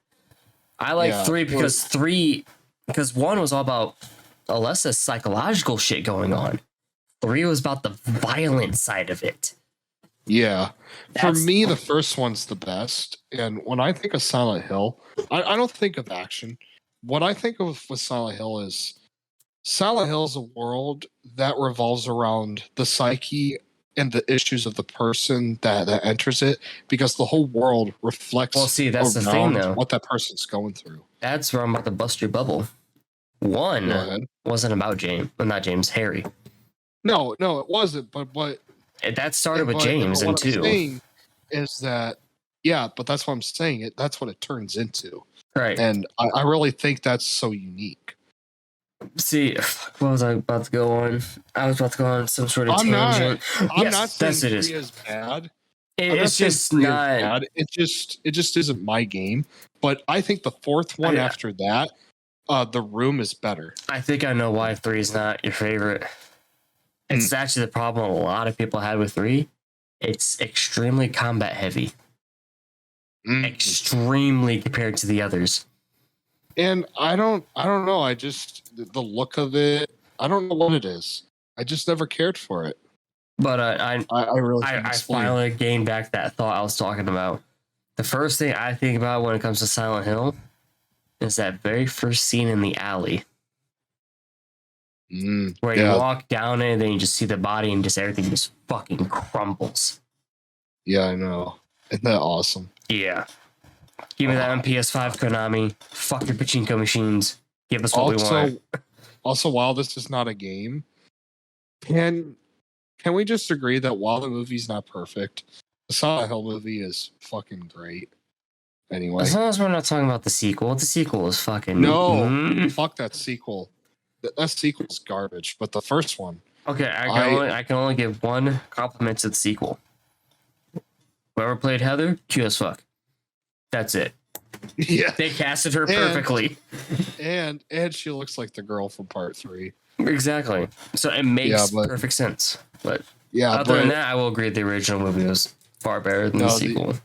I like 3 because 1 was all about less psychological shit going on. 3 was about the violent side of it. Yeah. For me, the first one's the best. And when I think of Silent Hill, I don't think of action. What I think of with Silent Hill is a world that revolves around the psyche and the issues of the person that enters it, because the whole world reflects that's the thing, though. What that person's going through. That's where I'm about to bust your bubble. 1 wasn't about James. Well, not James, Harry. No, it wasn't. But that started with James and 2. What I'm saying is that, but that's what I'm saying. That's what it turns into. Right. And I really think that's so unique. See, what was I about to go on? I was about to go on some sort of tangent. I'm not saying 3 is bad. It's just not. Bad. It just isn't my game. But I think the 4th one after that, The Room, is better. I think I know why 3 is not your favorite. It's actually the problem a lot of people had with 3. It's extremely combat heavy. Extremely compared to the others. And I don't know. I just, the look of it, I don't know what it is. I just never cared for it. But I finally gained back that thought I was talking about. The first thing I think about when it comes to Silent Hill is that very first scene in the alley. Where you walk down it and then you just see the body and just everything just fucking crumbles. Yeah, I know. Isn't that awesome? Yeah. Give me that on PS5, Konami. Fuck your pachinko machines. Give us what we want. Also, while this is not a game, can we just agree that while the movie's not perfect, the Silent Hill movie is fucking great? Anyway. As long as we're not talking about the sequel. The sequel is fucking... No, fuck that sequel. That sequel's garbage, but the first one... Okay, I can only give one compliment to the sequel. Whoever played Heather, cute as fuck. That's it. Yeah. They casted her perfectly. And she looks like the girl from part 3. Exactly. So it makes perfect sense. But other than that, I will agree the original movie was far better than the sequel.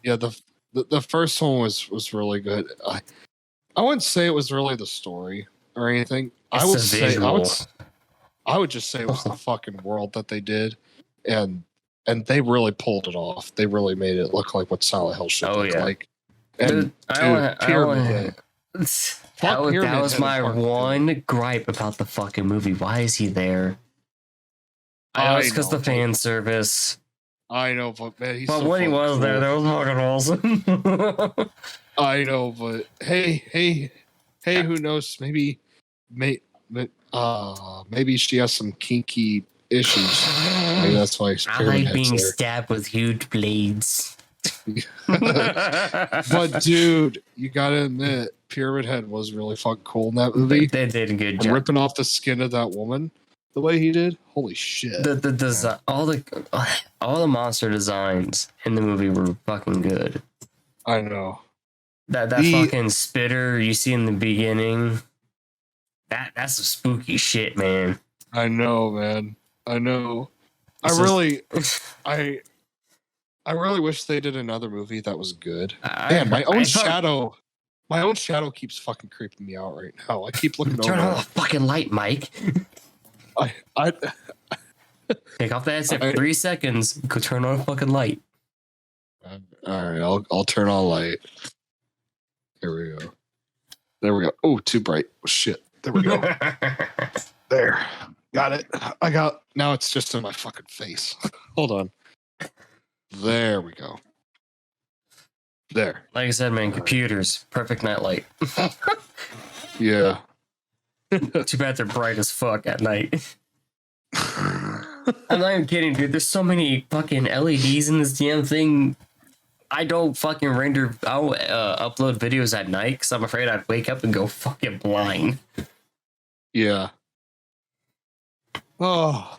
The first one was really good. I wouldn't say it was really the story or anything. I would just say it was the fucking world that they did, and they really pulled it off. They really made it look like what Silent Hill should look like. And that was my one gripe about the fucking movie. Why is he there? I know it's because the fan service. I know, but man, when he was there, that was fucking awesome. I know, but hey, who knows? Maybe she has some kinky issues. Maybe that's why. I like being stabbed with huge blades. But dude, you gotta admit, Pyramid Head was really fucking cool in that movie. They did a good and job. ripping off the skin of that woman the way he did. Holy shit! The design, all the monster designs in the movie were fucking good. I know that fucking spitter you see in the beginning. That's some spooky shit, man. I know, man. I know. I really wish they did another movie that was good. Man, my own shadow keeps fucking creeping me out right now. I keep looking over. Turn on the fucking light, Mike. I take off the headset for 3 seconds. Go turn on a fucking light. All right, I'll turn on light. Here we go. There we go. Oh, too bright. Oh, shit. There we go. There. Got it. Now it's just in my fucking face. Hold on. There we go. There. Like I said, man, computers, perfect night light. Yeah. Too bad they're bright as fuck at night. I'm not even kidding, dude. There's so many fucking LEDs in this damn thing. I don't fucking I'll upload videos at night because I'm afraid I'd wake up and go fucking blind. Yeah. Oh.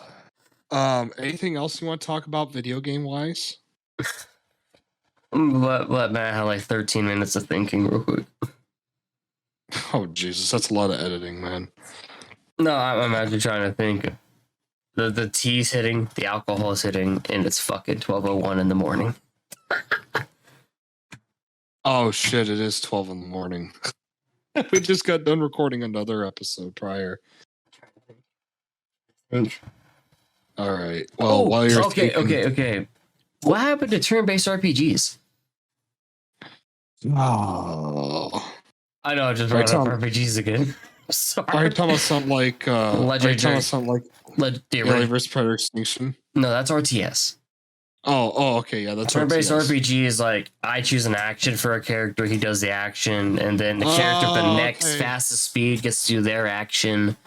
Anything else you want to talk about video game wise? Let Matt have like 13 minutes of thinking real quick. Oh Jesus, that's a lot of editing, man. No, I'm actually trying to think. The tea's hitting, the alcohol is hitting, and it's fucking 12:01 in the morning. Oh shit, it is 12 in the morning. We just got done recording another episode prior. All right. Well, while you're okay. What happened to turn-based RPGs? Oh, I know. I just brought up RPGs again. Sorry. Are you talking about something like Legendary Alien vs Predator Extinction? No, that's RTS. Oh, okay, yeah, that's turn-based RPG is like I choose an action for a character, he does the action, and then the character with the next fastest speed gets to do their action.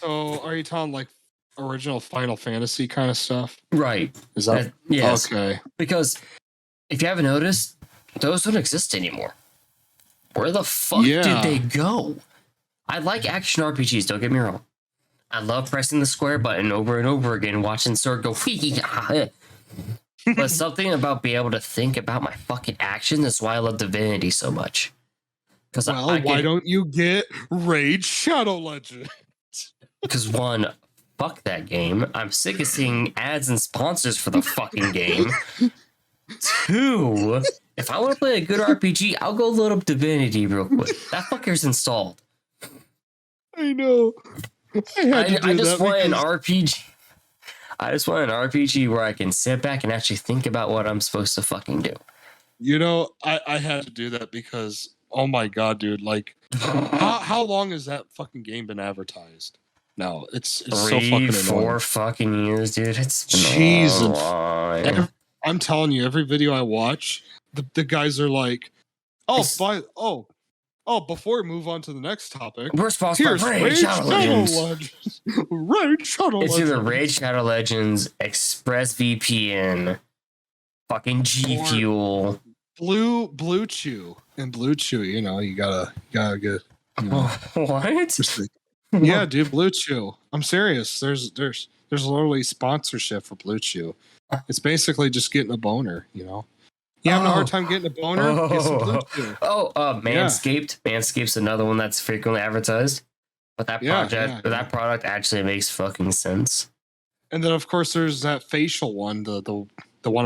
So, are you talking like original Final Fantasy kind of stuff? Right. Is that yes? Okay. Because if you haven't noticed, those don't exist anymore. Where the fuck did they go? I like action RPGs. Don't get me wrong. I love pressing the square button over and over again, watching Sword go. But something about being able to think about my fucking actions is why I love Divinity so much. Because why don't you get Raid Shadow Legends? Because one, fuck that game. I'm sick of seeing ads and sponsors for the fucking game. Two, if I want to play a good RPG, I'll go load up Divinity real quick. That fucker's installed. I know. I just want an RPG. I just want an RPG where I can sit back and actually think about what I'm supposed to fucking do. You know, I had to do that because, oh my god, dude, like, how long has that fucking game been advertised? No, it's 3, so fucking 4 annoying. fucking years, dude. It's Jesus. I'm telling you, every video I watch, the guys are like, before we move on to the next topic, we're sponsored by Raid Shadow Legends. Raid Shadow Legends. It's either Raid Shadow Legends, ExpressVPN, fucking G Fuel, Blue Chew, and Blue Chew. You know, you gotta get. You know, what? Yeah, dude, Blue Chew. I'm serious. There's literally sponsorship for Blue Chew. It's basically just getting a boner. You know. You having a hard time getting a boner? Get some Blue Chew. Manscaped. Yeah. Manscaped's another one that's frequently advertised. But that that product actually makes fucking sense. And then of course there's that facial one, the one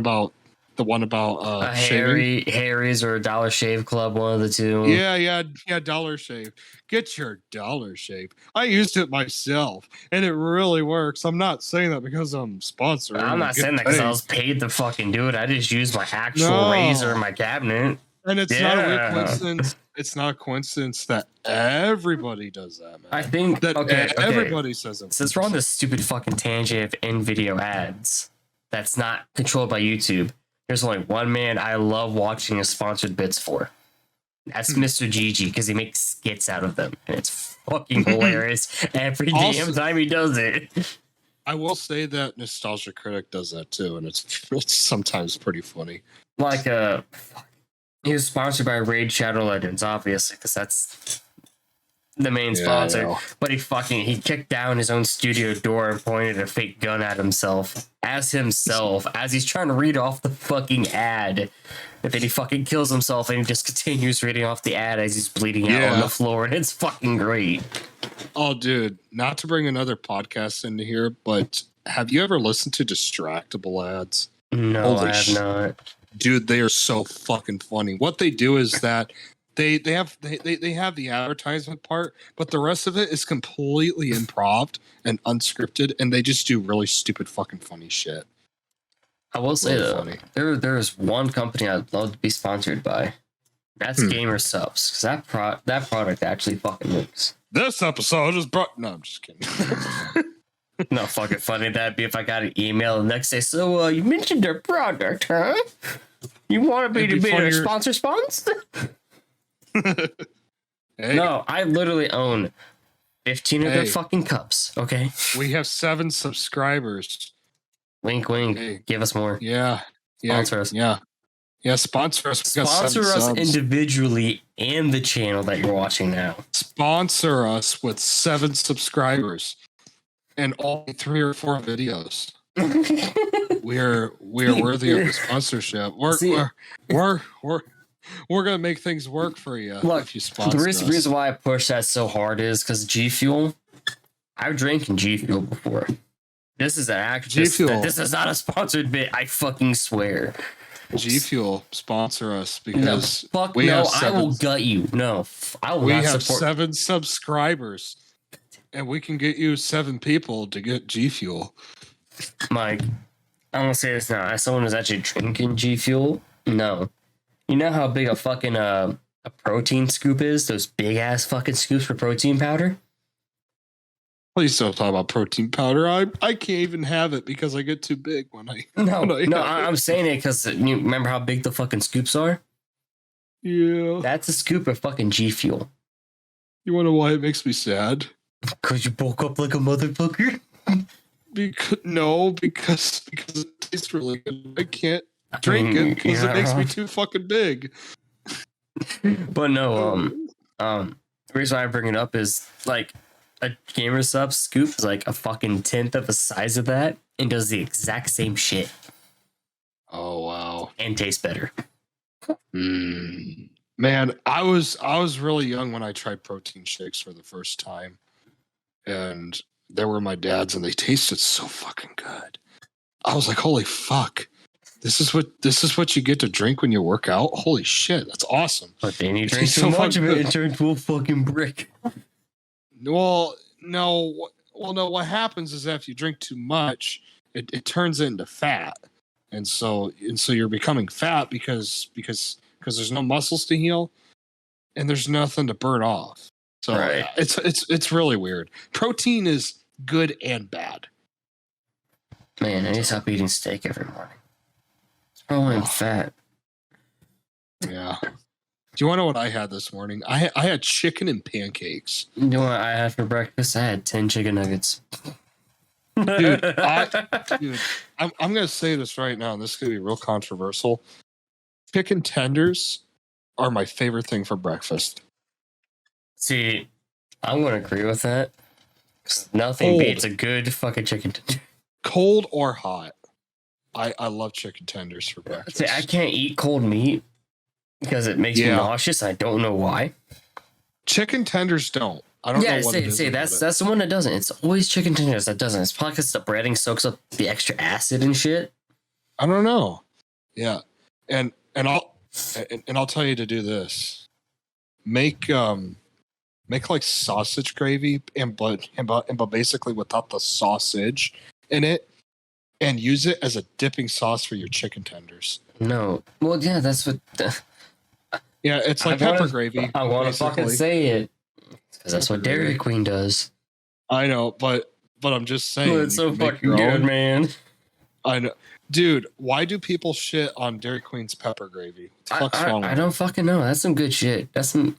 about shaving. Harry's or Dollar Shave Club, one of the two. Yeah, Dollar Shave. Get your Dollar Shave. I used it myself, and it really works. I'm not saying that because I'm sponsored. I'm not saying that because I was paid to fucking do it. I just used my actual razor in my cabinet. And it's not a weird coincidence. It's not a coincidence that everybody does that, man. I think that everybody says it. Since we're on this stupid fucking tangent of in-video ads that's not controlled by YouTube, there's only one man I love watching his sponsored bits for. That's Mr. Gigi, because he makes skits out of them. And it's fucking hilarious every damn time he does it. I will say that Nostalgia Critic does that too, and it's sometimes pretty funny. Like He was sponsored by Raid Shadow Legends, obviously, because that's the main sponsor. But he kicked down his own studio door and pointed a fake gun at himself as he's trying to read off the fucking ad. And then he fucking kills himself and he just continues reading off the ad as he's bleeding out on the floor, and it's fucking great. Oh, dude, not to bring another podcast into here, but have you ever listened to distractible ads? No, I have not. Dude, they are so fucking funny. What they do is that they have the advertisement part, but the rest of it is completely improv and unscripted, and they just do really stupid fucking funny shit. I will say though, there's one company I'd love to be sponsored by. That's Gamer Subs, because that product actually fucking works. This episode is brought. No, I'm just kidding. No, fucking funny that'd be if I got an email the next day. So you mentioned their product, huh? You want me to be a sponsor? Hey. No, I literally own 15 of their fucking cups. Okay, we have 7 subscribers. Wink, wink. Hey. Give us more. Yeah. Sponsor us. Yeah. Sponsor us. Sponsor us individually and the channel that you're watching now. Sponsor us with 7 subscribers and only 3 or 4 videos. we are worthy of the sponsorship. We're gonna make things work for you. Look, if you sponsor the reason why I push that so hard is because G Fuel. I've drank in G Fuel before. This is an actual. This is not a sponsored bit. I fucking swear. G Fuel, sponsor us because I will gut you. No, I will. We have 7 subscribers, and we can get you 7 people to get G Fuel. Mike, I'm gonna say this now. As someone who's actually drinking G Fuel, no, you know how big a fucking a protein scoop is? Those big ass fucking scoops for protein powder. Please don't talk about protein powder. I can't even have it because I get too big when I. I'm saying it because you remember how big the fucking scoops are. Yeah, that's a scoop of fucking G Fuel. You want to know why it makes me sad? Because you bulk up like a motherfucker. Because it tastes really good. I can't drink it because it makes me too fucking big. But no, the reason why I bring it up is like a Gamer Sub scoop is like a fucking 10th of the size of that and does the exact same shit. Oh wow! And tastes better. Man, I was really young when I tried protein shakes for the first time, and they were my dad's, and they tasted so fucking good. I was like, holy fuck. This is what you get to drink when you work out? Holy shit, that's awesome. But then you drink so much of it and turn to a fucking brick. Well, no. What happens is after you drink too much, it turns into fat. And so you're becoming fat because there's no muscles to heal and there's nothing to burn off. So right. It's really weird. Protein is good and bad. Man, I need to stop eating steak every morning. It's probably fat. Yeah. Do you want to know what I had this morning? I had chicken and pancakes. You know what I had for breakfast? I had 10 chicken nuggets. Dude, I'm going to say this right now, and this is going to be real controversial. Chicken tenders are my favorite thing for breakfast. See, I'm going to agree with that. Nothing beats a good fucking chicken tender. Cold or hot. I love chicken tenders for breakfast. See, I can't eat cold meat because it makes me nauseous. I don't know why. Chicken tenders don't. I don't know what it is. That's the one that doesn't. It's always chicken tenders that doesn't. It's probably because the breading soaks up the extra acid and shit. I don't know. Yeah, and I'll tell you to do this. Make like sausage gravy but basically without the sausage in it, and use it as a dipping sauce for your chicken tenders. No, well, yeah, that's what. Yeah, it's like pepper gravy. I want to fucking say it because that's what Dairy Queen does. I know, but I'm just saying. Well, it's so fucking good, man. I know. Dude, why do people shit on Dairy Queen's pepper gravy? I don't fucking know. That's some good shit. That's some.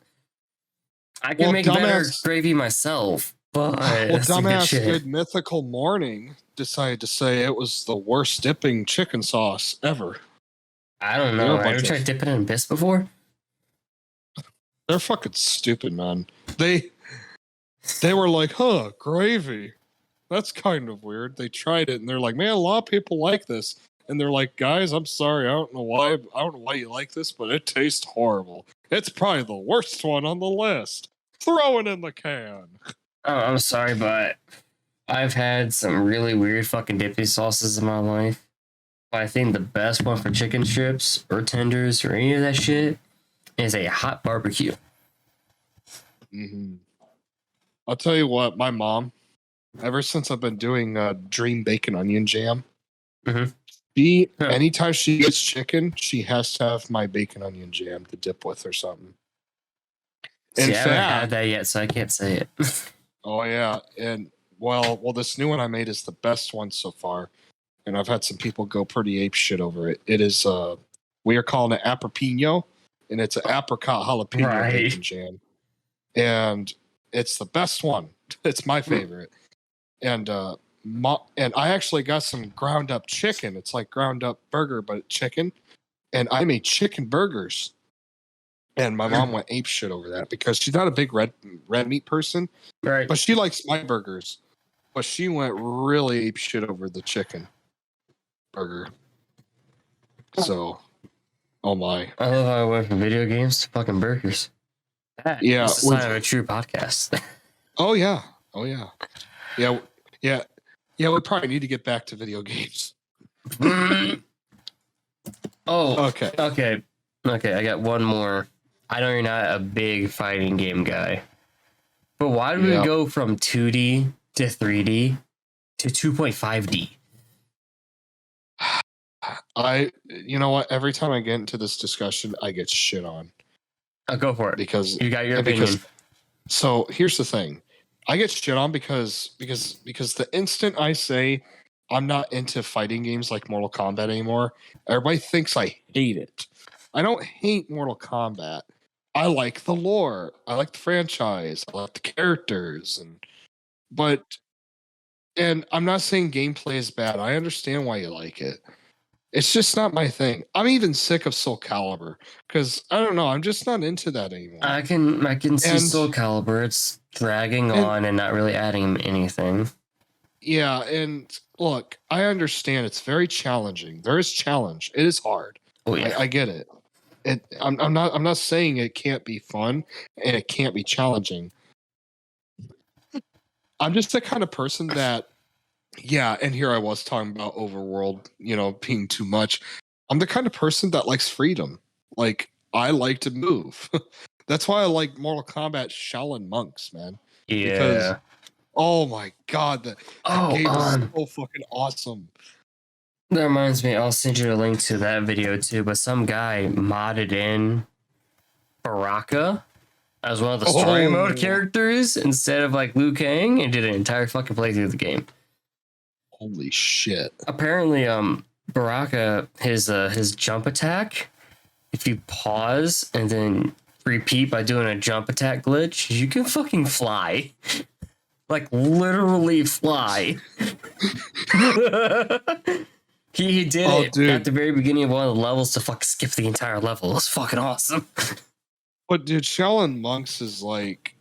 I can make better gravy myself, but dumbass Good Mythical Morning decided to say it was the worst dipping chicken sauce ever. I don't know. Have you ever tried dipping in piss before? They're fucking stupid, man. They were like, huh, gravy. That's kind of weird. They tried it and they're like, man, a lot of people like this. And they're like, guys, I'm sorry, I don't know why you like this, but it tastes horrible. It's probably the worst one on the list. Throw it in the can. Oh, I'm sorry, but I've had some really weird fucking dippy sauces in my life. But I think the best one for chicken strips or tenders or any of that shit is a hot barbecue. Mm-hmm. I'll tell you what, my mom, ever since I've been doing dream bacon onion jam, anytime she gets chicken, she has to have my bacon onion jam to dip with or something. I haven't had that yet, so I can't say it. Oh yeah, and well, this new one I made is the best one so far, and I've had some people go pretty ape shit over it. It is we are calling it apricot, and it's an apricot jalapeno bacon jam, and it's the best one. It's my favorite, and I actually got some ground up chicken. It's like ground up burger, but chicken, and I made chicken burgers. And my mom went ape shit over that because she's not a big red meat person, right? But she likes my burgers. But she went really ape shit over the chicken burger. So, oh my! I love how I went from video games to fucking burgers. That is the sign of a true podcast. Oh yeah, yeah. We probably need to get back to video games. Okay. I got one more. I know you're not a big fighting game guy, but why did we go from 2D to 3D to 2.5D? You know what? Every time I get into this discussion, I get shit on. I'll go for it because you got your opinion. So here's the thing: I get shit on because the instant I say I'm not into fighting games like Mortal Kombat anymore, everybody thinks I hate it. I don't hate Mortal Kombat. I like the lore. I like the franchise. I like the characters, and I'm not saying gameplay is bad. I understand why you like it. It's just not my thing. I'm even sick of Soul Calibur because I don't know. I'm just not into that anymore. I can see Soul Calibur. It's dragging on and not really adding anything. Yeah, and look, I understand it's very challenging. There is challenge. It is hard. Oh yeah, I get it. I'm not saying it can't be fun and it can't be challenging. I'm just the kind of person that, and here I was talking about Overworld, being too much. I'm the kind of person that likes freedom. Like, I like to move. That's why I like Mortal Kombat Shaolin Monks, man. Yeah. Because, oh my god, that game is so fucking awesome. That reminds me, I'll send you a link to that video too, but some guy modded in Baraka as one of the story mode characters instead of like Liu Kang and did an entire fucking playthrough of the game. Holy shit. Apparently, Baraka, his jump attack, if you pause and then repeat by doing a jump attack glitch, you can fucking fly. Like literally fly. He did it at the very beginning of one of the levels to fucking skip the entire level. It was fucking awesome. But dude, Shaolin Monks is like,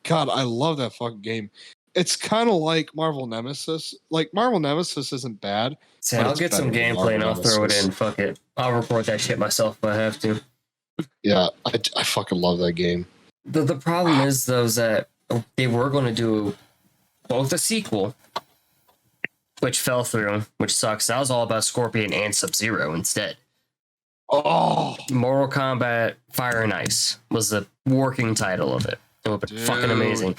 God, I love that fucking game. It's kind of like Marvel Nemesis. Like, Marvel Nemesis isn't bad. So I'll get some gameplay and I'll throw it in. Fuck it. I'll record that shit myself if I have to. Yeah, I fucking love that game. The problem is, though, is that they were going to do both a sequel, which fell through, which sucks. That was all about Scorpion and Sub-Zero instead. Oh! Mortal Kombat Fire and Ice was the working title of it. It would be fucking amazing.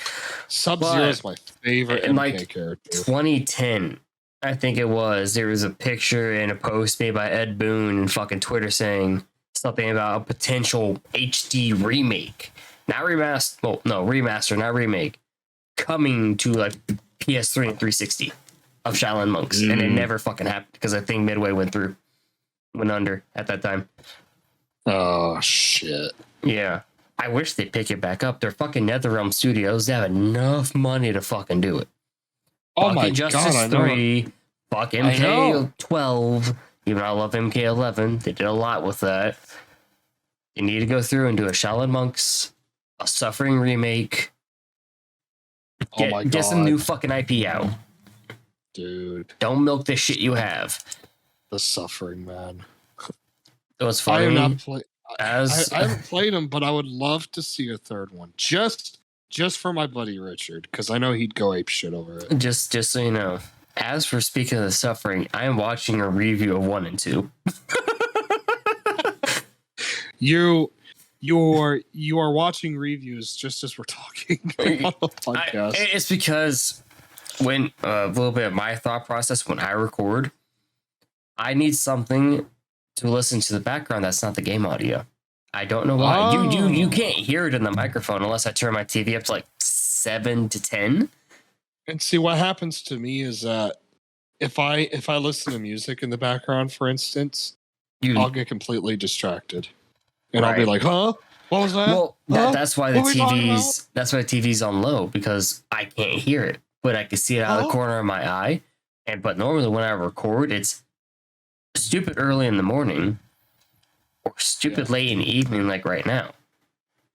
Sub-Zero is my favorite in MK like character. 2010, I think it was, there was a picture and a post made by Ed Boon and fucking Twitter saying something about a potential HD remake. Not remaster, well, no, remaster, not remake. Coming to like PS3 and 360 of Shaolin Monks. And it never fucking happened because I think Midway went under at that time. Oh, shit. Yeah. I wish they'd pick it back up. They're fucking NetherRealm Studios. They have enough money to fucking do it. Oh fucking my Justice God, 3, fucking MK12. Even though I love MK11, they did a lot with that. You need to go through and do a Shaolin Monks, a Suffering remake. Get some new fucking IP out. Dude. Don't milk the shit you have. The Suffering, man. It was funny. I haven't played them, but I would love to see a third one. Just for my buddy Richard, because I know he'd go ape shit over it. Just so you know. As for speaking of the Suffering, I am watching a review of 1 and 2. You are watching reviews just as we're talking on the podcast. It's because when a little bit of my thought process when I record, I need something to listen to the background that's not the game audio. I don't know why. You can't hear it in the microphone unless I turn my TV up to like 7 to 10. And see, what happens to me is that if I listen to music in the background, for instance, I'll get completely distracted, and I'll be like, "Huh? What was that?" Well, that's why the TV's on low, because I can't hear it, but I can see it out of the corner of my eye. But normally when I record, it's stupid early in the morning or stupid late in the evening, like right now.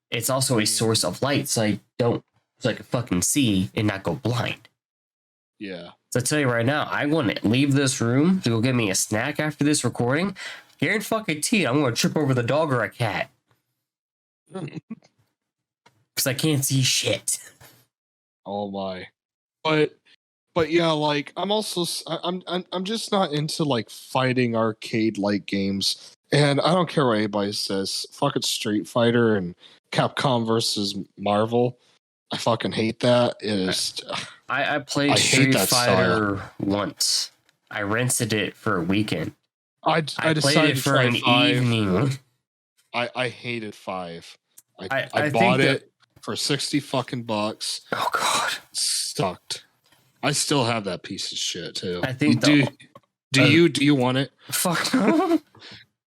It's also a source of light, so I can fucking see and not go blind. Yeah. So I tell you right now, I'm going to leave this room to go get me a snack after this recording. Guaranteed, I'm going to trip over the dog or a cat. Because I can't see shit. Oh my. But yeah, like I'm just not into like fighting arcade like games. And I don't care what anybody says. Fucking Street Fighter and Capcom versus Marvel. I fucking hate that. I played Street Fighter once. I rented it for a weekend. I played it for an evening. I hated 5. I bought it for 60 fucking bucks. Oh god. Sucked. I still have that piece of shit too. I think do you want it? Fuck no.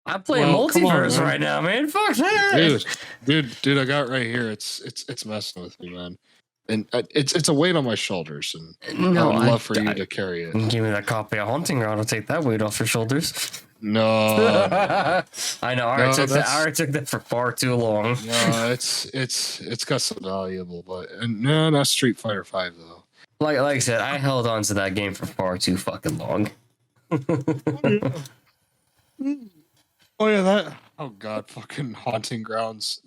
I'm playing multiverse right now, man. Fuck that. Dude, I got it right here. It's messing with me, man. And it's a weight on my shoulders, and I would love for you to carry it. Give me that copy of Haunting Ground. I'll take that weight off your shoulders. No. I know. I already took that for far too long. No, it's got some valuable, but no, not Street Fighter 5 though. Like I said, I held on to that game for far too fucking long. Oh yeah, oh god, fucking Haunting Grounds.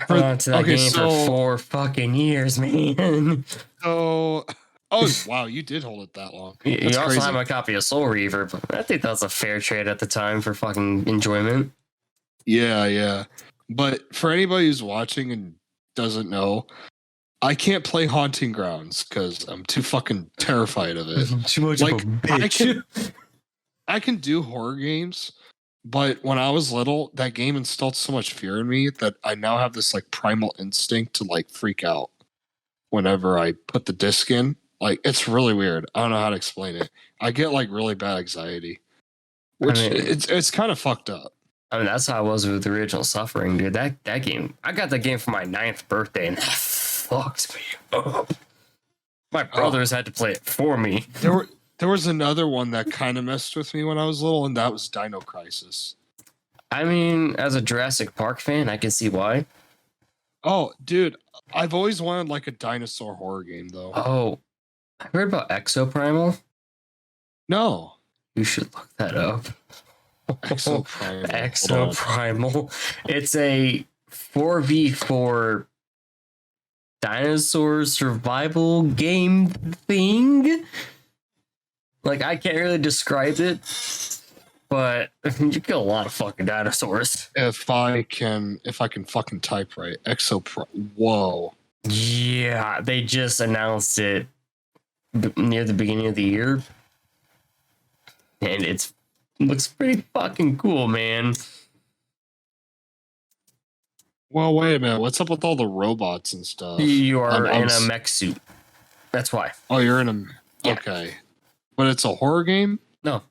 Held on to that game for 4 fucking years, man. Oh wow, you did hold it that long. You also crazy. Have my copy of Soul Reaver, but I think that was a fair trade at the time for fucking enjoyment. Yeah. But for anybody who's watching and doesn't know, I can't play Haunting Grounds because I'm too fucking terrified of it. Too much of a bitch. I can do horror games, but when I was little, that game installed so much fear in me that I now have this like primal instinct to like freak out whenever I put the disc in. Like, it's really weird. I don't know how to explain it. I get like really bad anxiety, which it's kind of fucked up. I mean, that's how I was with the original Suffering, dude. That game, I got that game for my 9th birthday, and that fucked me up. My brothers had to play it for me. There was another one that kind of messed with me when I was little, and that was Dino Crisis. I mean, as a Jurassic Park fan, I can see why. Oh, dude, I've always wanted like a dinosaur horror game, though. Oh, I heard about Exoprimal. No. You should look that up. Exoprimal. Exoprimal. It's a 4v4 dinosaur survival game thing. Like, I can't really describe it, but you kill a lot of fucking dinosaurs. If I can fucking type right, Whoa. Yeah, they just announced it near the beginning of the year, and it looks pretty fucking cool, man. Well, wait a minute. What's up with all the robots and stuff? You are in a mech suit. That's why. Oh, you're in a... Yeah. Okay. But it's a horror game? No.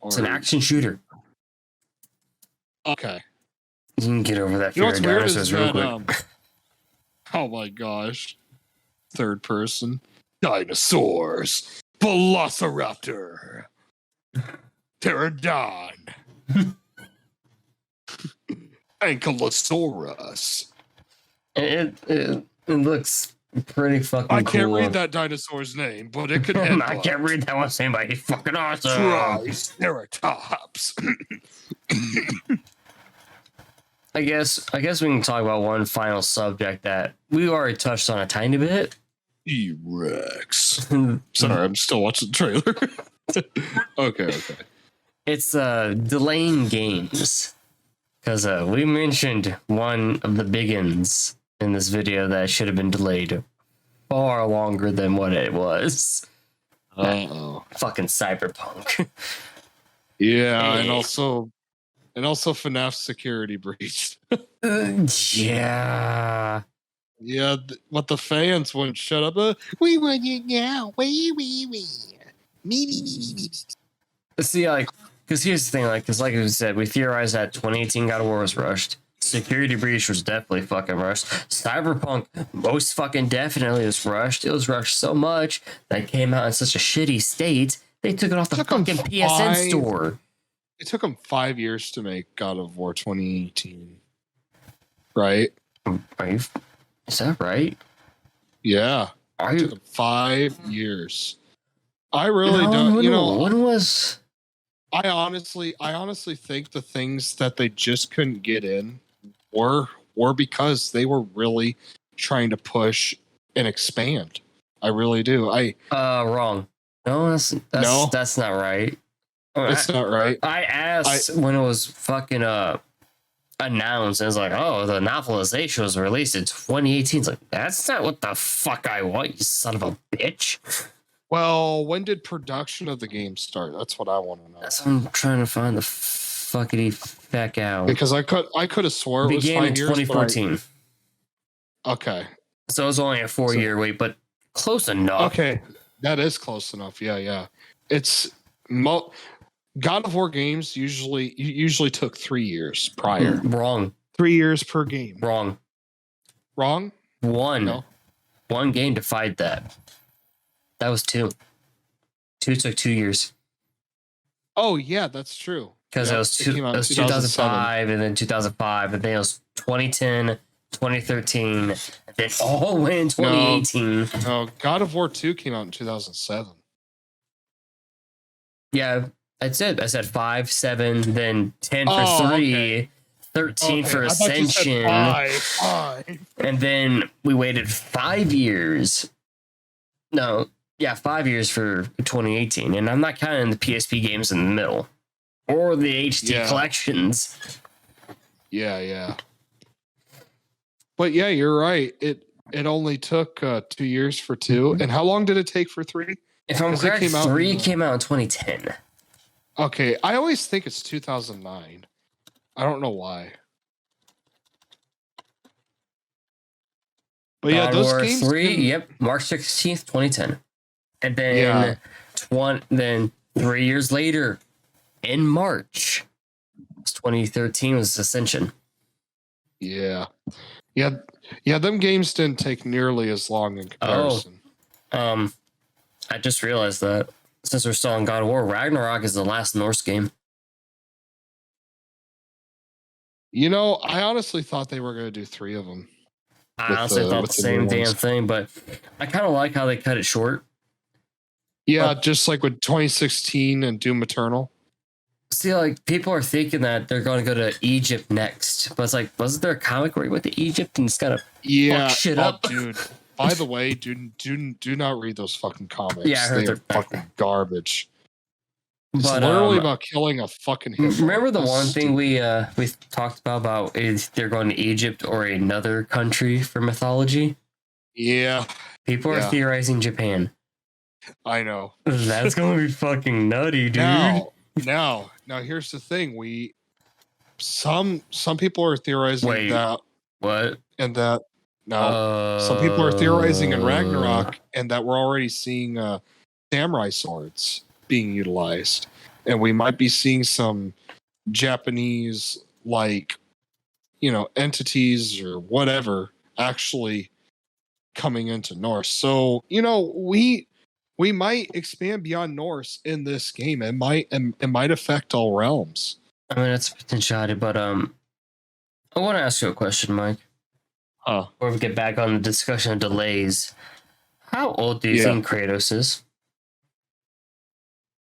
It's an action shooter. Okay. You can get over that fear of dinosaurs real quick. Oh my gosh. Third person. Dinosaurs. Velociraptor. Pterodon. Ankylosaurus. It looks pretty fucking cool. I can't read that dinosaur's name, but it could end. I can't read that one's name, but he's fucking awesome. Triceratops. I guess we can talk about one final subject that we already touched on a tiny bit. T-Rex. Sorry, I'm still watching the trailer. Okay. It's delaying games. Because we mentioned one of the biggins in this video that should have been delayed far longer than what it was. Fucking Cyberpunk. Yeah, and also FNAF security breach. Yeah. Yeah, but the fans wouldn't shut up. We want you now. We. Me. See, like, because here's the thing, because like we said, we theorized that 2018 God of War was rushed. Security Breach was definitely fucking rushed. Cyberpunk most fucking definitely was rushed. It was rushed so much that it came out in such a shitty state, they took it off the fucking PSN store. It took them 5 years to make God of War 2018. Right? Is that right? Yeah. It took them 5 years. I really don't, when was... I honestly think the things that they just couldn't get in were because they were really trying to push and expand. I really do. Wrong. No, that's not right. It's not right. I asked when it was fucking announced. It was like, oh, the novelization was released in 2018. It's like, that's not what the fuck I want, you son of a bitch. Well, when did production of the game start? That's what I want to know. That's what I'm trying to find the fuckity feck out. Because I could have swore it was 5 years. Began in 2014. Okay. So it was only a 4-year wait, but close enough. Okay. That is close enough. Yeah. It's God of War games usually took 3 years prior. Wrong. 3 years per game. Wrong. No. One game defied that. That was 2. 2 took 2 years. Oh yeah, that's true. Because it was 2005 and then 2005 and then it was 2010, 2013, and then all went in 2018. No, God of War 2 came out in 2007. Yeah, I said 5, 7, then 10 for 3, okay. 13 for Ascension. Five. And then we waited 5 years. No. Yeah, 5 years for 2018, and I'm not counting the PSP games in the middle or the HD collections. Yeah. But yeah, you're right. It only took 2 years for 2, and how long did it take for 3? If I'm correct, 3 came out in 2010. Okay, I always think it's 2009. I don't know why. But yeah, those games. 3, March 16th, 2010. And then, then 3 years later, in March, 2013 was Ascension. Yeah. Them games didn't take nearly as long in comparison. I just realized that since we're still on God of War, Ragnarok is the last Norse game. I honestly thought they were going to do 3 of them. I honestly thought the same damn thing, but I kind of like how they cut it short. Yeah, just like with 2016 and Doom Eternal. See, like, people are thinking that they're going to go to Egypt next. But it's like, wasn't there a comic where he went to Egypt and just kind of fuck shit up? Dude. By the way, do not read those fucking comics. Yeah, I heard they're fucking garbage. It's but, literally about killing a fucking hippo. Remember the one thing we talked about is they're going to Egypt or another country for mythology? Yeah. People are theorizing Japan. I know. That's going to be fucking nutty, dude. Now, here's the thing. Some people are theorizing that. What? And that some people are theorizing in Ragnarok and that we're already seeing samurai swords being utilized, and we might be seeing some Japanese entities or whatever actually coming into Norse. So we we might expand beyond Norse in this game. It might affect all realms. I mean, it's potentiality, but I want to ask you a question, Mike. Before we get back on the discussion of delays, how old do you think Kratos is?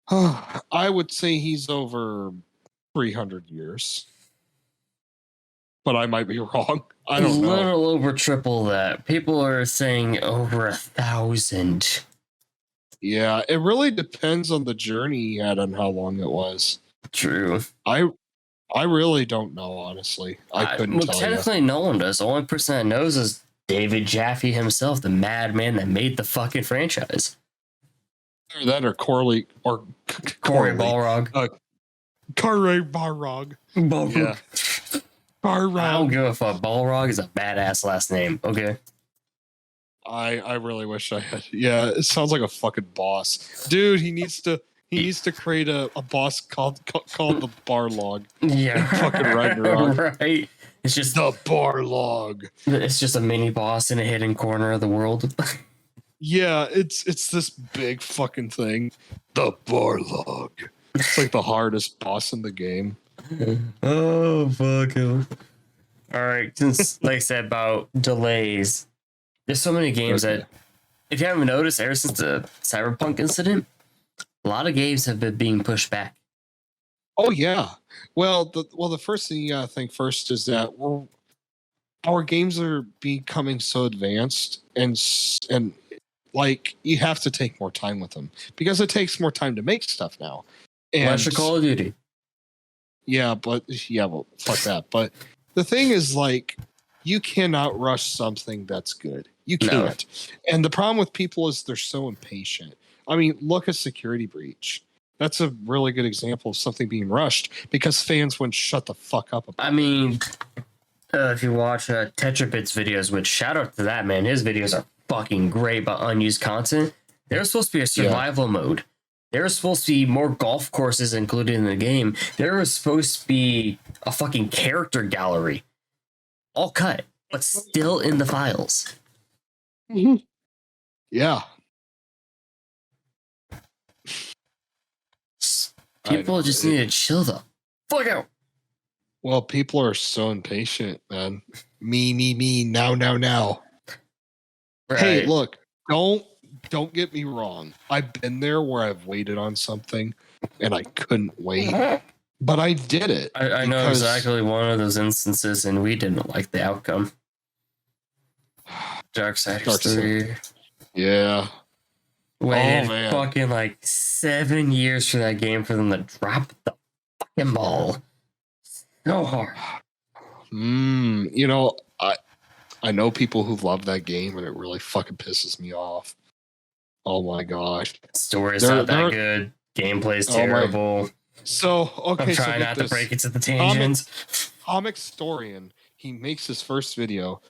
I would say he's over 300 years. But I might be wrong. I don't know. A little over triple that. People are saying over 1,000. Yeah, it really depends on the journey he had and how long it was. True. I really don't know, honestly. I couldn't tell you. Technically, no one does. The only person that knows is David Jaffe himself, the madman that made the fucking franchise. Either that or Corey Balrog. Corey Balrog. Yeah. Balrog. I don't give a fuck. Balrog is a badass last name. Okay. I really wish I had. Yeah, it sounds like a fucking boss, dude. He needs to create a boss called the Barlog. Yeah, fucking Ragnarok. Right. It's just the Barlog. It's just a mini boss in a hidden corner of the world. Yeah, it's this big fucking thing. The Barlog. It's like the hardest boss in the game. Oh fuck him. All right, since like I said about delays, there's so many games that, if you haven't noticed, ever since the Cyberpunk incident, a lot of games have been being pushed back. Oh yeah. Well, the first thing you gotta think first is that our games are becoming so advanced and like you have to take more time with them because it takes more time to make stuff now. And Watch Call of Duty. Yeah, well, fuck that. But the thing is, like, you cannot rush something that's good. You can't. No. And the problem with people is they're so impatient. I mean, look at Security Breach. That's a really good example of something being rushed because fans wouldn't shut the fuck up about it. I mean, if you watch Tetrabit's videos, which shout out to that man, his videos are fucking great about unused content. There's supposed to be a survival mode. There was supposed to be more golf courses included in the game. There was supposed to be a fucking character gallery. All cut, but still in the files. Mm-hmm. Yeah. People just need to chill the fuck out. Well, people are so impatient, man. Me, now. Right. Hey, look, don't get me wrong. I've been there where I've waited on something and I couldn't wait, but I did it. I know exactly one of those instances, and we didn't like the outcome. Darksiders 3. Yeah. Waited fucking like 7 years for that game for them to drop the fucking ball. So hard. You know, I know people who love that game, and it really fucking pisses me off. Oh my gosh. Story's not that good. Gameplay's terrible. So, okay. I'm trying not to break into the tangents. Comic Storian, he makes his first video.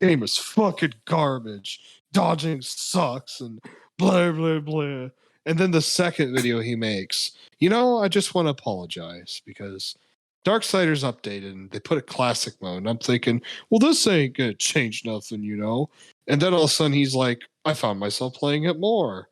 Game is fucking garbage. Dodging sucks and blah, blah, blah. And then the second video he makes, I just want to apologize because Darksiders updated and they put a classic mode. And I'm thinking, well, this ain't going to change nothing, And then all of a sudden he's like, I found myself playing it more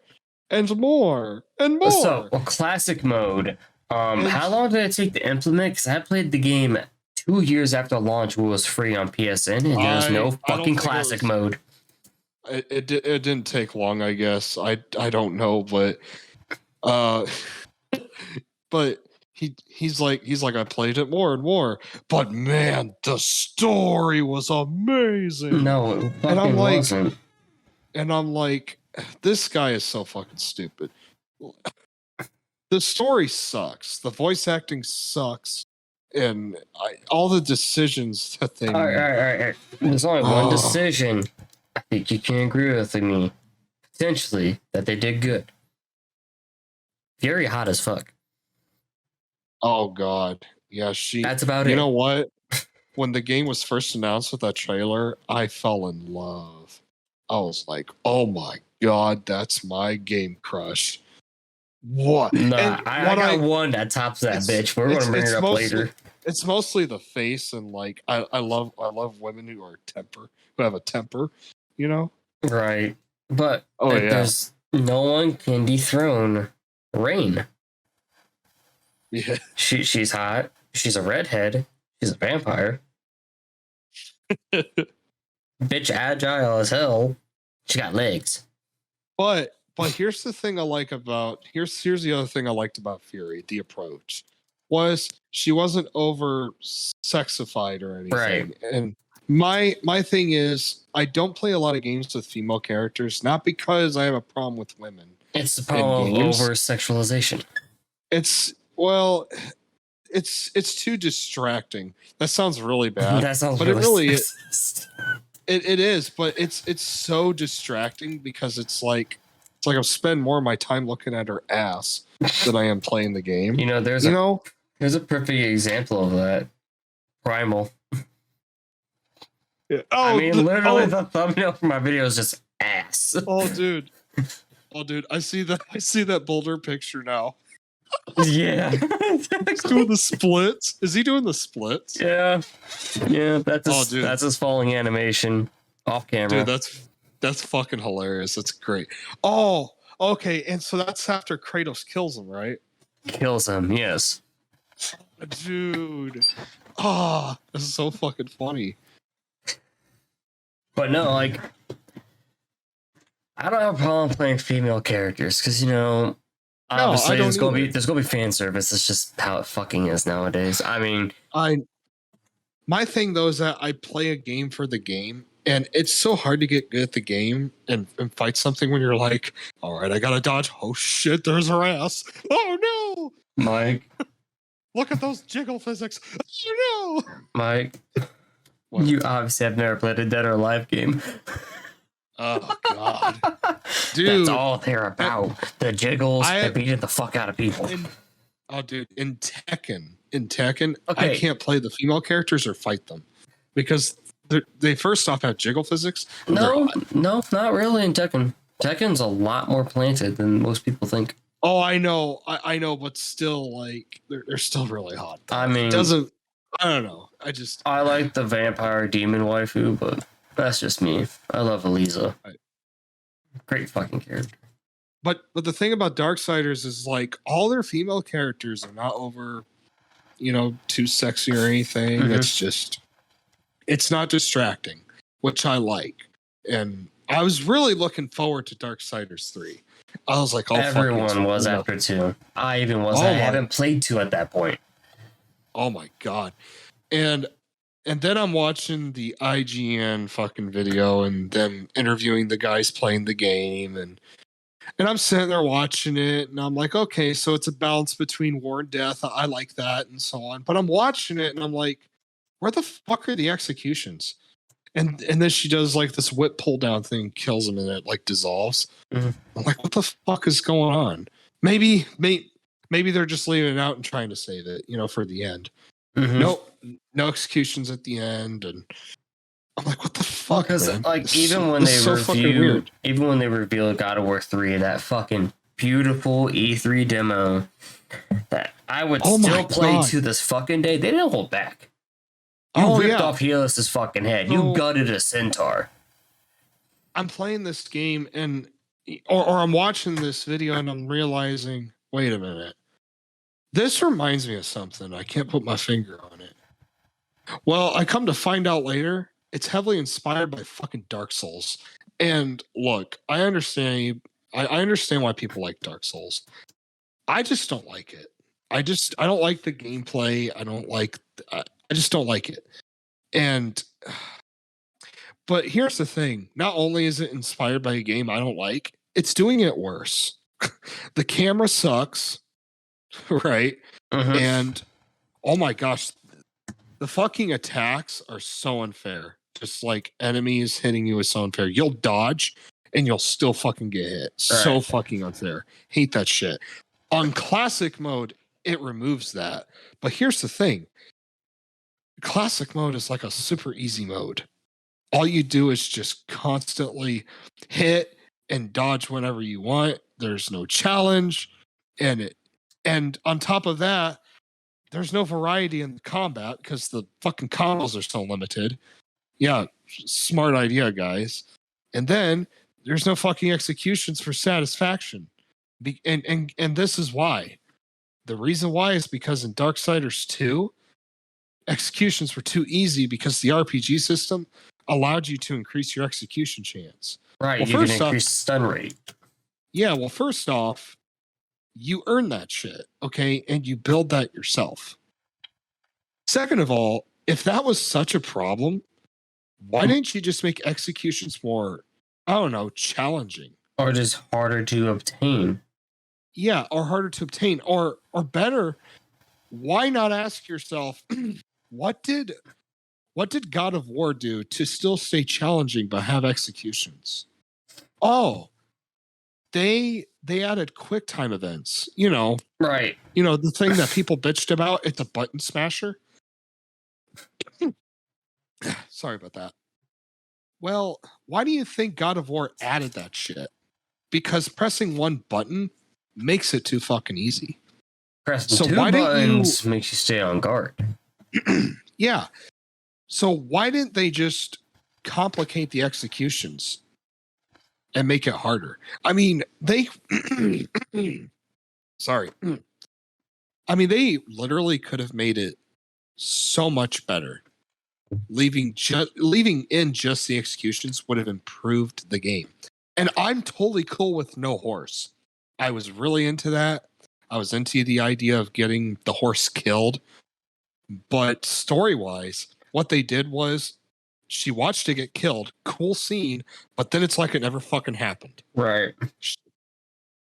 and more and more. So, classic mode. How long did it take to implement? Because I played the game 2 years after launch, when it was free on PSN, and there was no fucking classic mode. It didn't take long, I guess. I don't know, but he's like I played it more and more, but man, the story was amazing. No, it fucking wasn't. And I'm like, this guy is so fucking stupid. The story sucks. The voice acting sucks. And all the decisions that they... All right. There's only one decision I think you can agree with me. Potentially, that they did good. Fury hot as fuck. Oh, God. Yeah, That's about it. You know what? When the game was first announced with that trailer, I fell in love. I was like, oh my God, that's my game crush. What? Nah, I got one that tops that bitch. We're going to bring it up later. It's mostly the face, and like I love women who have a temper, Right. But there's No one can dethrone Rain. Yeah. She's hot. She's a redhead. She's a vampire. Bitch agile as hell. She got legs. But here's the thing I like about here's the other thing I liked about Fury, the approach. Was she wasn't over sexified or anything. Right. And my thing is I don't play a lot of games with female characters, not because I have a problem with women. It's the problem of over sexualization. It's too distracting. That sounds really bad. That sounds but really it really is. It is, but it's so distracting because it's like I'm spending more of my time looking at her ass than I am playing the game. You know, there's a perfect example of that. Primal. Yeah. I mean, literally the thumbnail for my video is just ass. Oh, dude. I see that Boulder picture now. Yeah. He's doing the splits. Is he doing the splits? Yeah. That's his falling animation off camera. Dude, that's fucking hilarious. That's great. Oh, okay. And so that's after Kratos kills him, right? Kills him, yes. Dude. Oh, this is so fucking funny. But no, like, I don't have a problem playing female characters because, you know, obviously there's gonna be fan service. It's just how it fucking is nowadays. I mean, my thing though is that I play a game for the game, and it's so hard to get good at the game and fight something when you're like, all right, I gotta dodge. Oh shit, there's her ass. Oh no, Mike. Look at those jiggle physics. Oh no, Mike. What? You obviously have never played a Dead or Alive game. Oh god, dude, that's all they're about. The jiggles, they're beating the fuck out of people. In Tekken, okay. I can't play the female characters or fight them because they first off have jiggle physics. No, not really in Tekken. Tekken's a lot more planted than most people think. Oh, I know, but still, like they're still really hot. I mean, I don't know. I like the vampire demon waifu, but that's just me. I love Eliza. Great fucking character. But the thing about Darksiders is like all their female characters are not over, too sexy or anything. Mm-hmm. It's not distracting, which I like. And I was really looking forward to Darksiders 3. I was like, everyone was after 2. I even was. I haven't played 2 at that point. Oh my god. And then I'm watching the IGN fucking video and them interviewing the guys playing the game, and I'm sitting there watching it, and I'm like, okay, so it's a balance between war and death. I like that, and so on. But I'm watching it, and I'm like, where the fuck are the executions? And then she does like this whip pull down thing, kills him, and it like dissolves. Mm-hmm. I'm like, what the fuck is going on? Maybe they're just leaving it out and trying to save it, for the end. Mm-hmm. Nope, no executions at the end, and I'm like, what the fuck? Because even when they revealed God of War 3, that fucking beautiful E3 demo that I would still play to this fucking day, they didn't hold back. You ripped off Helis's fucking head. You gutted a centaur. I'm playing this game or I'm watching this video and I'm realizing, wait a minute. This reminds me of something. I can't put my finger on it. Well, I come to find out later, it's heavily inspired by fucking Dark Souls. And look, I understand why people like Dark Souls. I just don't like it. I don't like the gameplay. I just don't like it. But here's the thing. Not only is it inspired by a game I don't like, it's doing it worse. The camera sucks. Right? Uh-huh. And oh my gosh, the fucking attacks are so unfair. Just like enemies hitting you is so unfair. You'll dodge and you'll still fucking get hit. Right. So fucking unfair. Hate that shit. On classic mode, it removes that. But here's the thing. Classic mode is like a super easy mode. All you do is just constantly hit and dodge whenever you want. There's no challenge. And on top of that, there's no variety in the combat because the fucking combos are so limited. Yeah, smart idea, guys. And then there's no fucking executions for satisfaction. And this is why. The reason why is because in Darksiders 2, executions were too easy because the RPG system allowed you to increase your execution chance. Right, well, you can increase stun rate. Yeah, well, first off, you earn that shit, okay? And you build that yourself. Second of all, if that was such a problem, why didn't you just make executions more, I don't know, challenging? Or just harder to obtain. Yeah, or harder to obtain. Or better, why not ask yourself, what did God of War do to still stay challenging but have executions? Oh, they added quick time events, Right. The thing that people bitched about, it's a button smasher. Sorry about that. Well, why do you think God of War added that shit? Because pressing one button makes it too fucking easy. Pressing two buttons makes you stay on guard. Yeah. So why didn't they just complicate the executions and make it harder? I mean, they sorry. I mean, they literally could have made it so much better. Leaving in just the executions would have improved the game. And I'm totally cool with no horse. I was really into that. I was into the idea of getting the horse killed. But story-wise, what they did was she watched it get killed. Cool scene, but then it's like it never fucking happened. Right.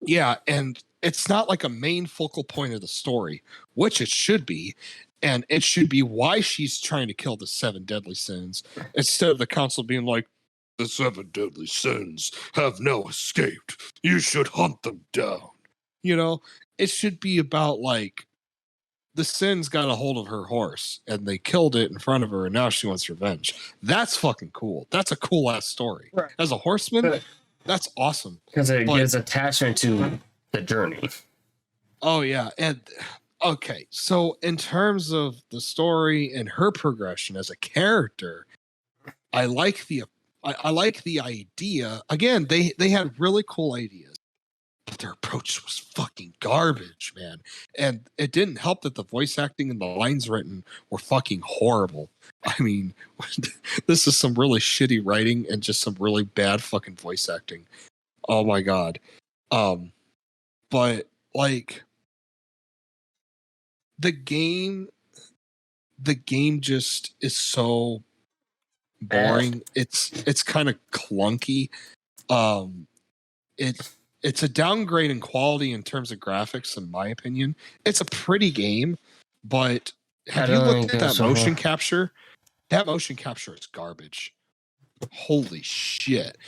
Yeah, and it's not like a main focal point of the story, which it should be. And it should be why she's trying to kill the 7 deadly sins, instead of the council being like, the 7 deadly sins have now escaped. You should hunt them down. It should be about like, the sins got a hold of her horse and they killed it in front of her and now she wants revenge. That's fucking cool. That's a cool ass story. Right. As a horseman, that's awesome. Because it gives attachment to the journey. Oh, yeah. And okay, so in terms of the story and her progression as a character, I like the idea. Again, they had really cool ideas, but their approach was fucking garbage, man. And it didn't help that the voice acting and the lines written were fucking horrible. I mean, this is some really shitty writing and just some really bad fucking voice acting. Oh my god. But like the game just is so boring. It's kind of clunky. It's a downgrade in quality in terms of graphics, in my opinion. It's a pretty game, but have you looked at that motion capture? That motion capture is garbage. Holy shit.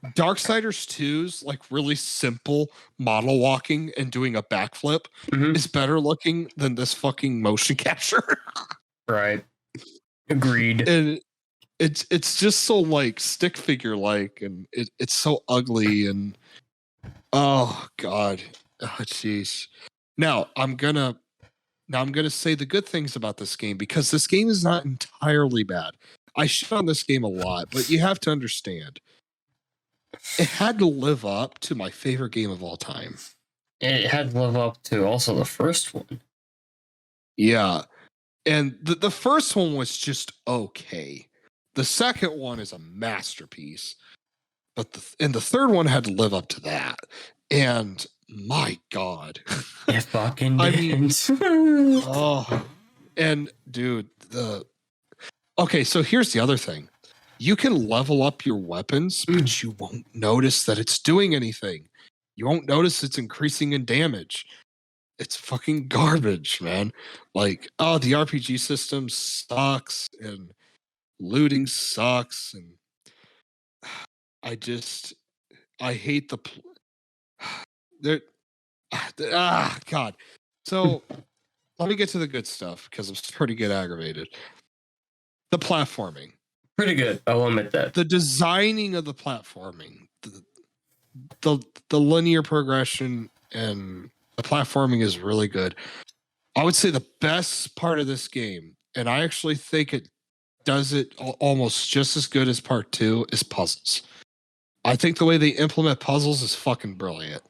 Darksiders 2's like really simple model walking and doing a backflip is better looking than this fucking motion capture. Right. Agreed. And it's just so like stick figure like, and it's so ugly, and oh god. Oh jeez. Now I'm gonna say the good things about this game, because this game is not entirely bad. I shit on this game a lot, but you have to understand, it had to live up to my favorite game of all time. It had to live up to also the first one. Yeah. And the first one was just okay. The second one is a masterpiece. But the third one had to live up to that. And my god. It fucking did. I mean, oh. And dude, okay, so here's the other thing. You can level up your weapons, but you won't notice that it's doing anything. You won't notice it's increasing in damage. It's fucking garbage, man. Like, oh, the RPG system sucks, and looting sucks, and I hate God. So let me get to the good stuff, because I'm starting to get aggravated. The platforming. Pretty good. I'll admit that. The designing of the platforming, the linear progression, and the platforming is really good. I would say the best part of this game, and I actually think it does it almost just as good as part 2, is puzzles. I think the way they implement puzzles is fucking brilliant.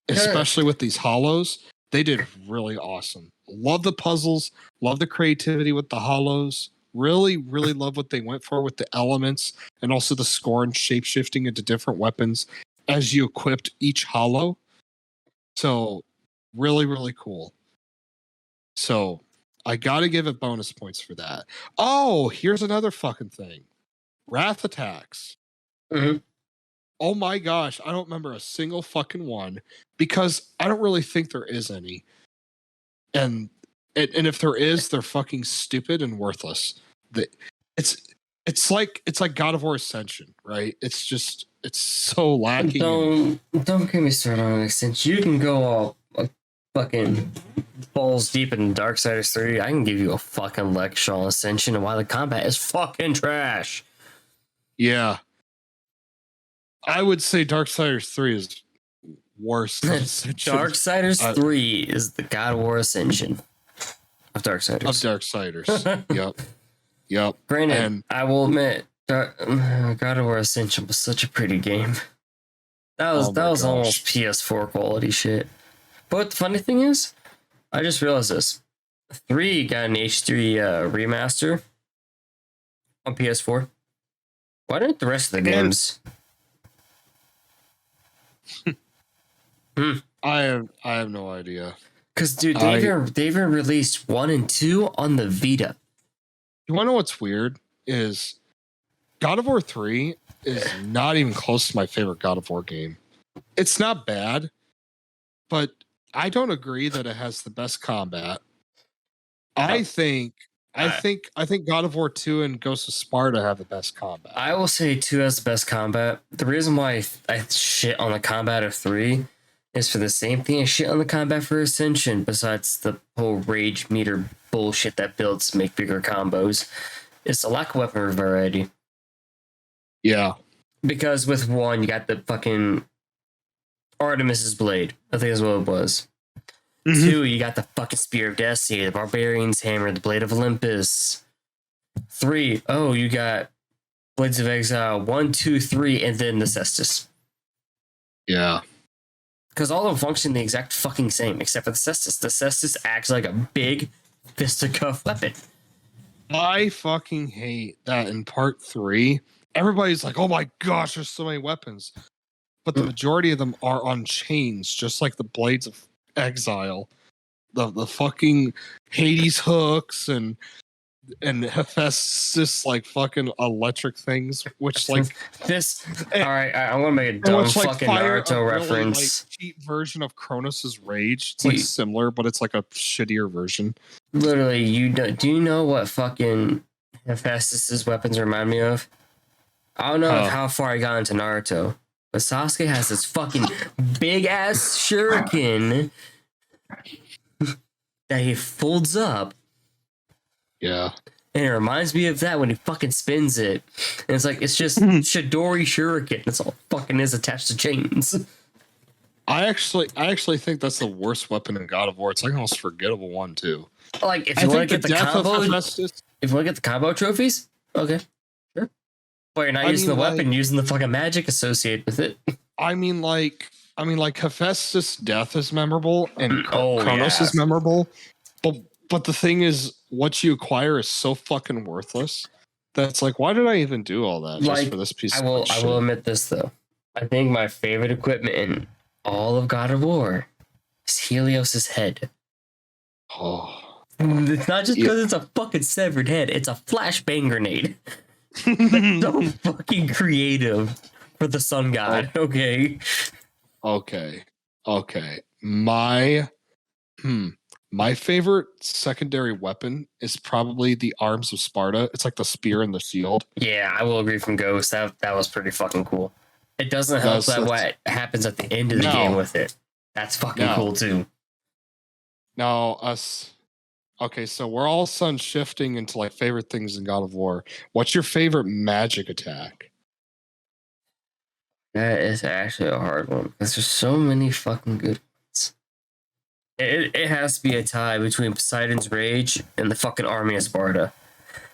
Especially with these hollows. They did really awesome. Love the puzzles. Love the creativity with the hollows. Really, really love what they went for with the elements and also the score and shape shifting into different weapons as you equipped each hollow. So, really, really cool. So, I got to give it bonus points for that. Oh, here's another fucking thing. Wrath attacks. Mm-hmm. Oh my gosh, I don't remember a single fucking one because I don't really think there is any. And if there is, they're fucking stupid and worthless. It's like God of War Ascension, right? It's so lacking. Don't get me started on Ascension. You can go all fucking balls deep in Darksiders 3. I can give you a fucking lecture on Ascension and why the combat is fucking trash. Yeah. I would say Darksiders 3 is worse than Ascension. Darksiders 3 is the God of War Ascension of Darksiders. Yep. Granted, and I will admit, God of War Ascension was such a pretty game. That was almost PS4 quality shit. But the funny thing is, I just realized this. 3 got an H3 remaster on PS4. Why didn't the rest of the games? I have no idea. Because dude, they even released 1 and 2 on the Vita. You want to know what's weird is God of War 3 is not even close to my favorite God of War game. It's not bad, but I don't agree that it has the best combat. I think God of War 2 and Ghost of Sparta have the best combat. I will say 2 has the best combat. The reason why I shit on the combat of 3 is for the same thing I shit on the combat for Ascension, besides the whole rage meter bullshit that builds to make bigger combos. It's a lack of weapon variety. Yeah. Because with 1, you got the fucking Artemis's Blade. I think that's what it was. Mm-hmm. 2, you got the fucking Spear of Destiny, the Barbarian's Hammer, the Blade of Olympus. 3, you got Blades of Exile 1, 2, 3, and then the Cestus. Yeah. Because all of them function the exact fucking same, except for the Cestus. The Cestus acts like a big fisticuff weapon. I fucking hate that in part 3. Everybody's like, oh my gosh, there's so many weapons. But the majority of them are on chains, just like the Blades of Exile. The fucking Hades hooks and Hephaestus like fucking electric things, which like this. All right, I want to make a dumb fucking Naruto reference. Really, like, cheap version of Kronos' Rage. It's like similar, but it's like a shittier version. Literally, do you know what fucking Hephaestus' weapons remind me of? I don't know how far I got into Naruto, but Sasuke has this fucking big ass shuriken that he folds up. Yeah. And it reminds me of that when he fucking spins it. And it's like, it's just Chidori Shuriken. That's all fucking is attached to chains. I actually think that's the worst weapon in God of War. It's like the most forgettable one too. Like if you want to get the combo trophies, okay. Sure. But you're not using the weapon, using the fucking magic associated with it. I mean like Hephaestus' death is memorable and Kronos is memorable. But the thing is, what you acquire is so fucking worthless. That's like, why did I even do all that just for this piece of shit? I will admit this, though. I think my favorite equipment in all of God of War is Helios' head. Oh. It's not just because it's a fucking severed head. It's a flashbang grenade. That's so fucking creative for the sun god, okay? Okay. My favorite secondary weapon is probably the Arms of Sparta. It's like the spear and the shield. Yeah, I will agree from Ghost. That was pretty fucking cool. It doesn't help what happens at the end of the game with it. That's fucking cool too. Now, okay, so we're all of a sudden shifting into like favorite things in God of War. What's your favorite magic attack? That is actually a hard one because there's so many fucking good ones. It has to be a tie between Poseidon's Rage and the fucking Army of Sparta.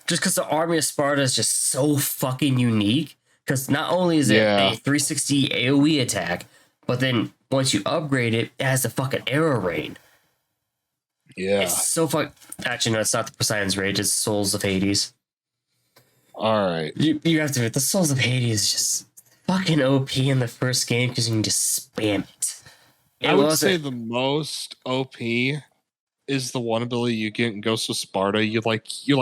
Just because the Army of Sparta is just so fucking unique Because not only is it a 360 AoE attack, but then once you upgrade it, it has a fucking arrow rain. Yeah. It's so Actually, no, it's not the Poseidon's Rage, it's Souls of Hades. All right. You have to admit, the Souls of Hades is just fucking OP in the first game because you can just spam it. I would say the most OP is the one ability you get in Ghost of Sparta. You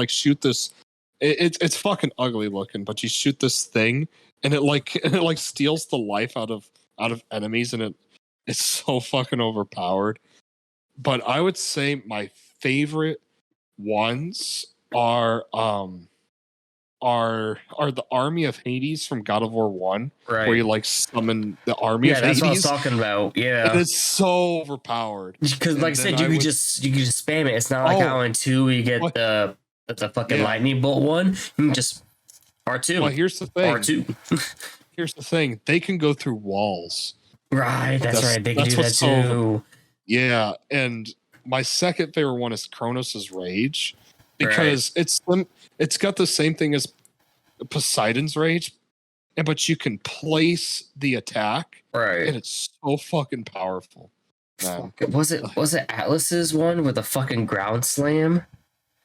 shoot this. It's fucking ugly looking, but you shoot this thing and it steals the life out of enemies, and it's so fucking overpowered. But I would say my favorite ones are the Army of Hades from God of War 1, right, where you summon the Army of Hades. Yeah, that's what I was talking about. Yeah. And it's so overpowered. Because like I said, you could just spam it. It's not like how in 2 you get the fucking lightning bolt one. You can just R2. Well, here's the thing. R2. Here's the thing. They can go through walls. Right, that's right. They can do that too. Yeah, and my second favorite one is Kronos' Rage, because it's got the same thing as Poseidon's Rage, but you can place the attack, and it's so fucking powerful. Was it Atlas's one with a fucking ground slam?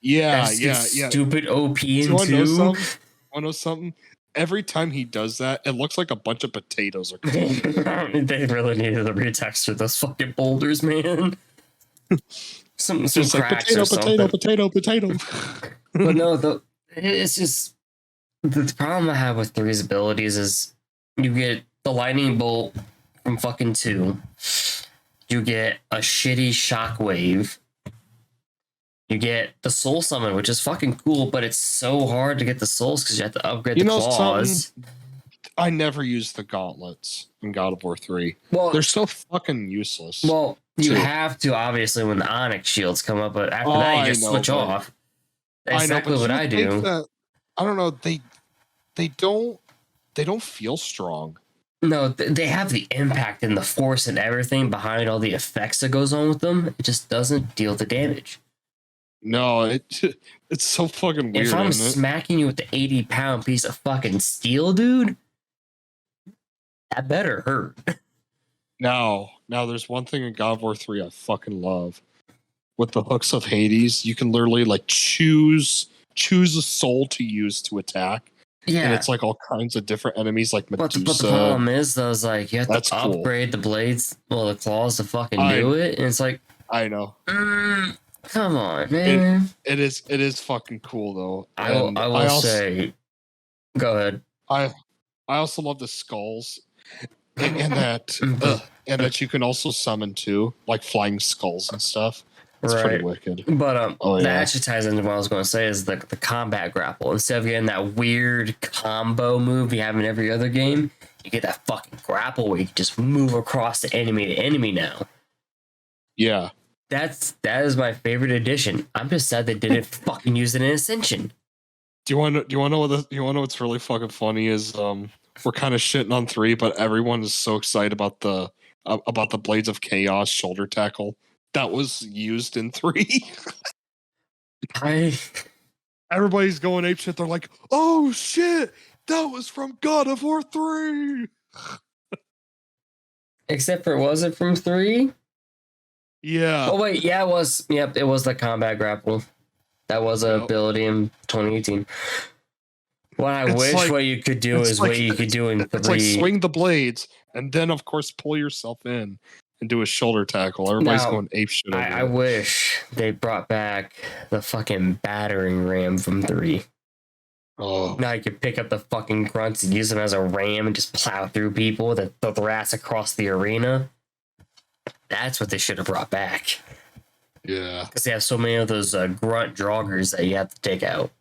Yeah. Stupid OP in 2. Want to know something? Every time he does that, it looks like a bunch of potatoes are coming. They really needed to retexture those fucking boulders, man. some just cracks potato. But no, it's just the problem I have with 3's abilities is you get the lightning bolt from fucking 2. You get a shitty shockwave. You get the soul summon, which is fucking cool, but it's so hard to get the souls because you have to upgrade the claws. I never used the gauntlets in God of War 3. Well, they're so fucking useless. Well, you have to, obviously, when the Onyx shields come up, but after that, you just switch off. That's exactly what I do. I don't know. They don't feel strong. No, they have the impact and the force and everything behind all the effects that goes on with them. It just doesn't deal the damage. No, it's so fucking weird. If I'm smacking you with the 80-pound piece of fucking steel, dude, that better hurt. Now, there's one thing in God of War 3 I fucking love. With the hooks of Hades, you can literally choose a soul to use to attack. Yeah. And it's all kinds of different enemies like Medusa. But the problem is, though, you have to upgrade the blades, the claws to fucking do it. And it's I know. Come on, man. It is fucking cool, though. I will say, go ahead. I also love the skulls. And that you can also summon too, like flying skulls and stuff. It's pretty wicked. But that actually ties into what I was going to say is the combat grapple. Instead of getting that weird combo move you have in every other game, you get that fucking grapple where you can just move across the enemy to enemy now. Yeah. That is my favorite addition. I'm just sad they didn't fucking use it in Ascension. Do you want to know what's really fucking funny is we're kind of shitting on 3, but everyone is so excited about the Blades of Chaos shoulder tackle that was used in 3. Everybody's going apeshit. They're like, "Oh shit, that was from God of War 3." Except for, was it from 3? Yeah. Oh wait, yeah, it was. Yep, it was the combat grapple. That was an ability in 2018. What you could do is what you could do in 3. It's like swing the blades and then, of course, pull yourself in and do a shoulder tackle. Everybody's going apeshit over I wish they brought back the fucking battering ram from 3. Oh. Now you could pick up the fucking grunts and use them as a ram and just plow through people that throw their ass across the arena. That's what they should have brought back. Yeah. Because they have so many of those grunt joggers that you have to take out.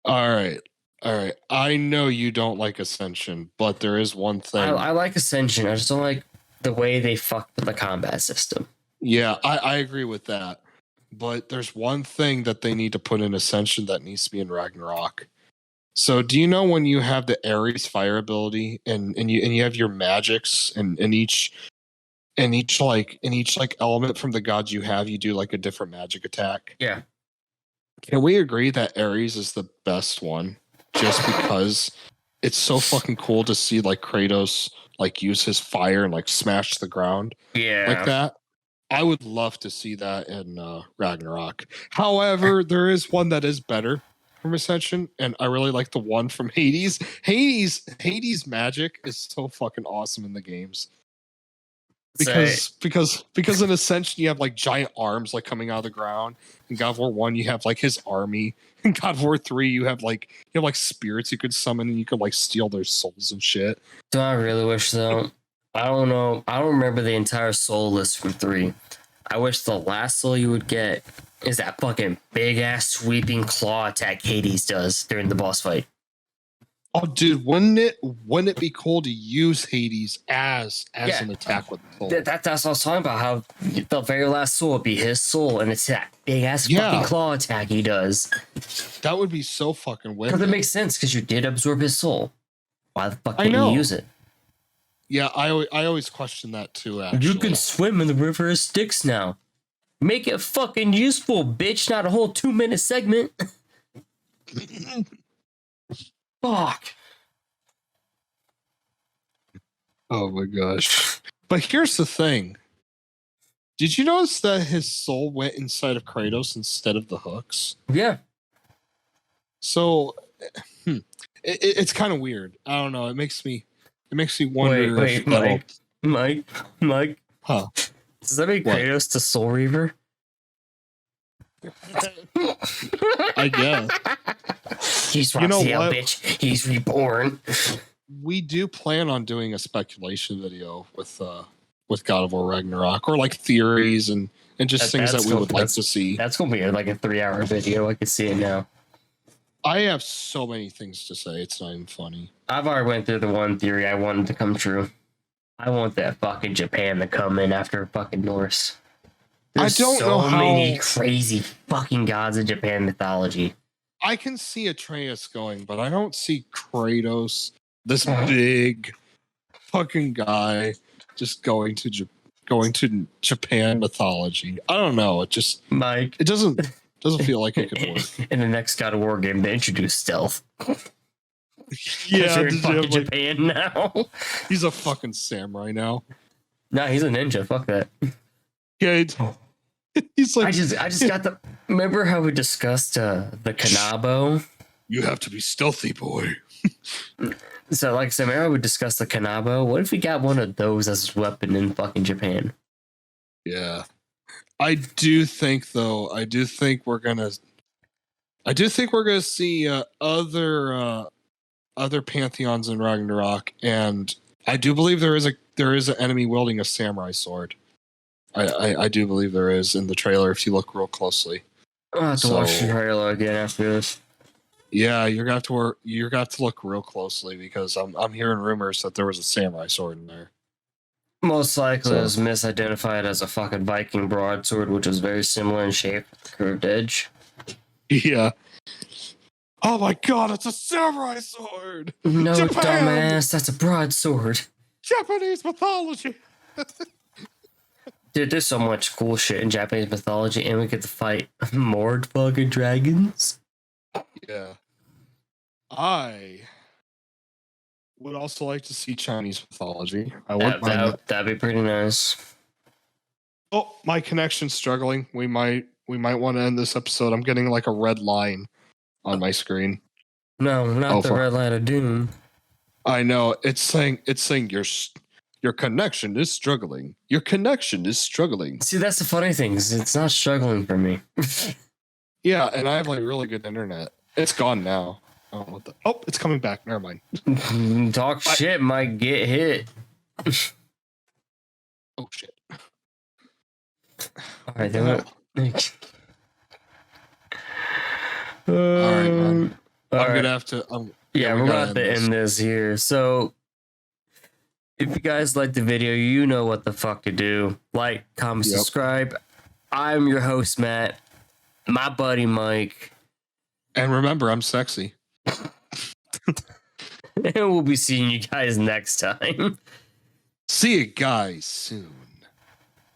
All right. I know you don't like Ascension, but there is one thing. I like Ascension. I just don't like the way they fucked with the combat system. Yeah, I agree with that. But there's one thing that they need to put in Ascension that needs to be in Ragnarok. So do you know when you have the Ares fire ability and you have your magics and each element from the gods you have, you do a different magic attack? Yeah. Can we agree that Ares is the best one just because it's so fucking cool to see like Kratos like use his fire and like smash the ground like that. I would love to see that in Ragnarok. However, there is one that is better from Ascension, and I really like the one from Hades. Hades magic is so fucking awesome in the games. Because in Ascension you have like giant arms like coming out of the ground. In God of War 1 you have like his army. In God of War 3 you have like spirits you could summon and you could like steal their souls and shit. Do I really wish though? I don't know. I don't remember the entire soul list from 3. I wish the last soul you would get is that fucking big ass sweeping claw attack Hades does during the boss fight. Oh, dude, wouldn't it be cool to use Hades as an attack with the soul? That's what I was talking about. How the very last soul would be his soul, and it's that big ass fucking claw attack he does. That would be so fucking weird. Because it makes sense. Because you did absorb his soul. Why the fuck can't you use it? Yeah, I always question that too. Actually, you can swim in the river of Styx now. Make it fucking useful, bitch. Not a whole 2-minute segment. Fuck. Oh my gosh. But here's the thing. Did you notice that his soul went inside of Kratos instead of the hooks? Yeah. So it's kind of weird. I don't know. It makes me wonder. Wait, Mike. Huh? Does that make Kratos to Soul Reaver? I guess. He's Raphael, bitch. He's reborn. We do plan on doing a speculation video with God of War Ragnarok, or like theories and just things that we would like to see. That's gonna be like a 3-hour video. I can see it now. I have so many things to say. It's not even funny. I've already went through the one theory I wanted to come true. I want that fucking Japan to come in after fucking Norse. There's I don't know how many crazy fucking gods in Japan mythology. I can see Atreus going, but I don't see Kratos, this big fucking guy, just going to Japan mythology. I don't know. It just Mike. It doesn't feel like it could work. In the next God of War game, they introduce stealth. Yeah, you're in fucking Japan now. He's a fucking samurai now. No, he's a ninja. Fuck that. Yeah, he's like. I just got the. Remember how we discussed the Kanabo? You have to be stealthy, boy. So, like, remember we discussed the Kanabo? What if we got one of those as a weapon in fucking Japan? Yeah, I do think we're gonna see other pantheons in Ragnarok, and I do believe there is an enemy wielding a samurai sword. I do believe there is in the trailer if you look real closely. I'll have to watch the trailer again after this. Yeah, you're gonna have to look real closely because I'm hearing rumors that there was a samurai sword in there. Most likely it was misidentified as a fucking Viking broadsword, which was very similar in shape, curved edge. Yeah. Oh my god, it's a samurai sword! No, Japan! Dumbass, that's a broadsword. Japanese mythology! Dude, there's so much cool shit in Japanese mythology, and we get to fight more fucking dragons. Yeah. I would also like to see Chinese mythology. That'd be pretty nice. Oh, my connection's struggling. We might want to end this episode. I'm getting like a red line on my screen. No, not the red line of doom. I know. It's saying your connection is struggling. Your connection is struggling. See, that's the funny thing. It's not struggling for me. Yeah, and I have like really good internet. It's gone now. Oh, it's coming back. Never mind. Talk shit might get hit. Oh shit. All right, then. All right, man. I'm gonna have to. We're about to end this here. So, if you guys like the video, you know what the fuck to do. Like, comment, subscribe. I'm your host, Matt. My buddy, Mike. And remember, I'm sexy. And we'll be seeing you guys next time. See you guys soon.